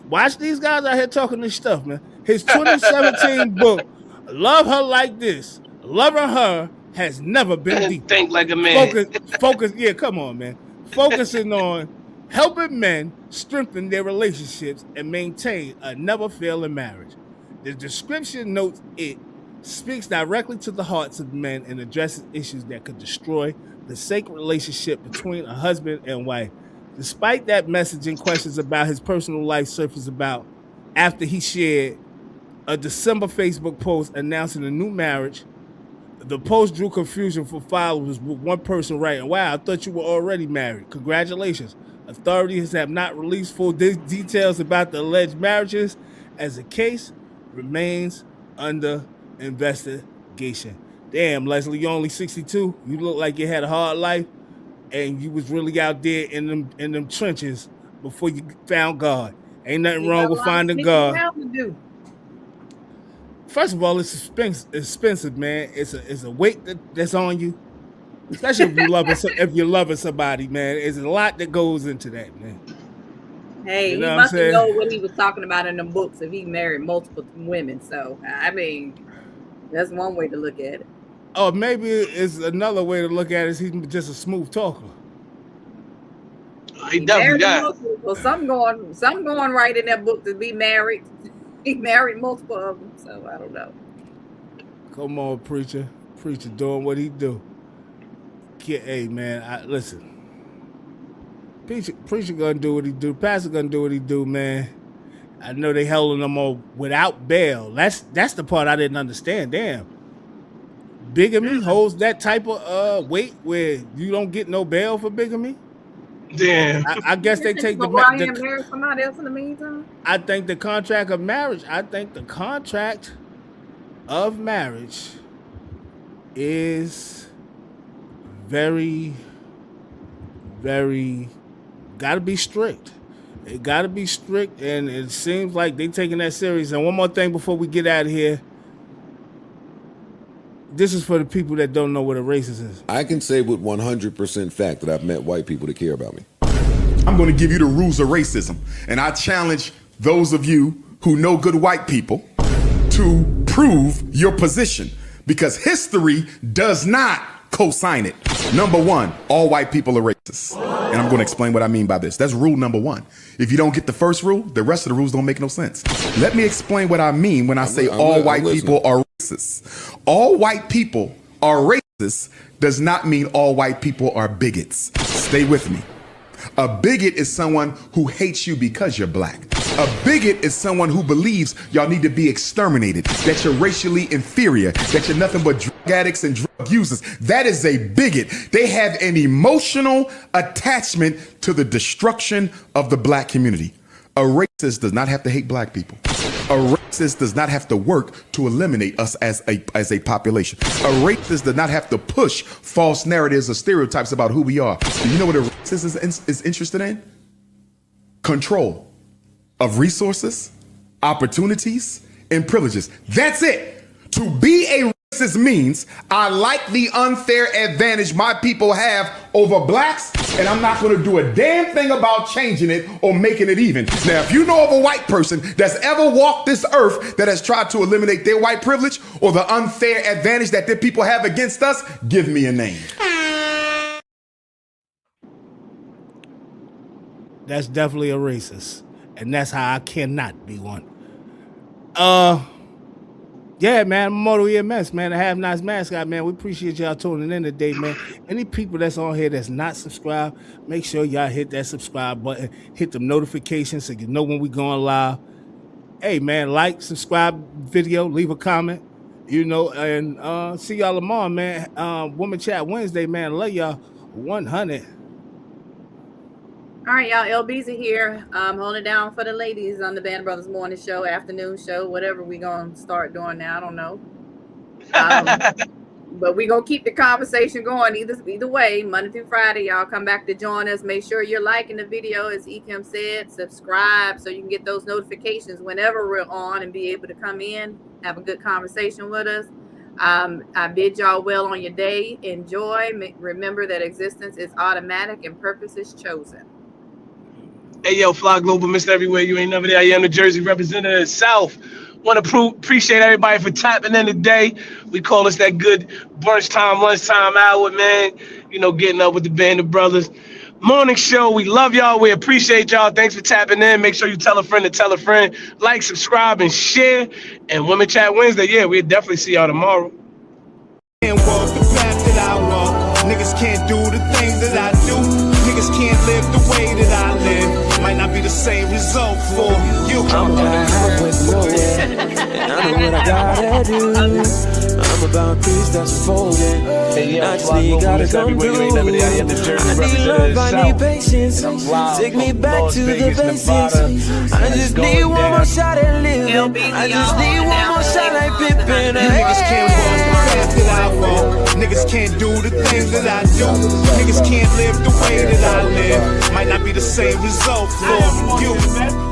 Watch these guys out here talking this stuff, man. His 2017 book, Love Her Like This, Loving Her Has Never Been Deep. Think like a man. Focus, yeah, come on, man. Focusing on helping men strengthen their relationships and maintain a never-failing marriage. The description notes it speaks directly to the hearts of men and addresses issues that could destroy the sacred relationship between a husband and wife. Despite that messaging, questions about his personal life surfaced about after he shared a December Facebook post announcing a new marriage. The post drew confusion for followers, with one person writing, "Wow, I thought you were already married. Congratulations." Authorities have not released full details about the alleged marriages, as the case remains under investigation. Damn, Leslie, you're only 62. You look like you had a hard life, and you was really out there in them trenches before you found God. Ain't nothing wrong with finding God. First of all, it's expensive, man. It's a weight that's on you, especially if you're loving somebody, man. There's a lot that goes into that, man. Hey, you know he must have known what he was talking about in the books if he married multiple women. So, I mean, that's one way to look at it. Oh, maybe it's another way to look at it is he's just a smooth talker. He definitely got. Well, something going right in that book to be married. He married multiple of them, so I don't know. Come on, preacher doing what he do. Hey, man, listen. Preacher gonna do what he do. Pastor gonna do what he do, man. I know they holding them all without bail. That's the part I didn't understand. Damn. Bigamy holds that type of weight where you don't get no bail for bigamy. Damn. I guess they take the marry somebody else in the meantime. I think the contract of marriage. Is very, very gotta be strict. It gotta be strict, and it seems like they taking that serious. And one more thing before we get out of here. This is for the people that don't know what a racist is. I can say with 100% fact that I've met white people that care about me. I'm going to give you the rules of racism, and I challenge those of you who know good white people to prove your position, because history does not co-sign it. Number one, all white people are racist. And I'm going to explain what I mean by this. That's rule number one. If you don't get the first rule, the rest of the rules don't make no sense. Let me explain what I mean when I say all white people are racist. All white people are racist does not mean all white people are bigots. Stay with me. A bigot is someone who hates you because you're black. A bigot is someone who believes y'all need to be exterminated, that you're racially inferior, that you're nothing but drug addicts and drug users. That is a bigot. They have an emotional attachment to the destruction of the black community. A racist does not have to hate black people. A racist does not have to work to eliminate us as a population. A racist does not have to push false narratives or stereotypes about who we are. Do you know what a racist is interested in? Control of resources, opportunities, and privileges. That's it. To be a means I like the unfair advantage my people have over blacks, and I'm not going to do a damn thing about changing it or making it even. Now, if you know of a white person that's ever walked this earth that has tried to eliminate their white privilege or the unfair advantage that their people have against us, give me a name. That's definitely a racist, and that's how I cannot be one. Yeah, man, Moto EMS, man, the Have Nice mascot, man. We appreciate y'all tuning in today, man. Any people that's on here that's not subscribed, make sure y'all hit that subscribe button, hit the notifications so you know when we going live. Hey, man, like, subscribe video, leave a comment, you know, and see y'all tomorrow, man. Woman Chat Wednesday, man. Love y'all 100. All right, y'all. LB's are here. Holding it down for the ladies on the Band of Brothers morning show, afternoon show, whatever we gonna start doing now. I don't know. But we gonna keep the conversation going either way, Monday through Friday. Y'all come back to join us. Make sure you're liking the video, as Ekim said. Subscribe so you can get those notifications whenever we're on and be able to come in, have a good conversation with us. I bid y'all well on your day. Enjoy. Remember that existence is automatic and purpose is chosen. Hey, yo, Fly Global, Mr. Everywhere, you ain't never there. I am the Jersey representative of the South. Want to appreciate everybody for tapping in today. We call us that good brunch time, lunchtime hour, man. You know, getting up with the Band of Brothers. Morning show. We love y'all. We appreciate y'all. Thanks for tapping in. Make sure you tell a friend to tell a friend. Like, subscribe, and share. And Women Chat Wednesday, yeah, we'll definitely see y'all tomorrow. And walk the path that I walk. Niggas can't do the things that I do. Niggas can't live the way that I live. Might not be the same result for you. I'm down with no and I know what I gotta do. I'm about peace that's folding. Naturally gotta come through. I need love, I need patience. Take me back to the basics. I just need one more shot at living. I just need one more shot like Pippin. Niggas can't walk the path that I walk. Niggas can't do the things that I do. Niggas can't live the way that I live. Might not be the same result for you.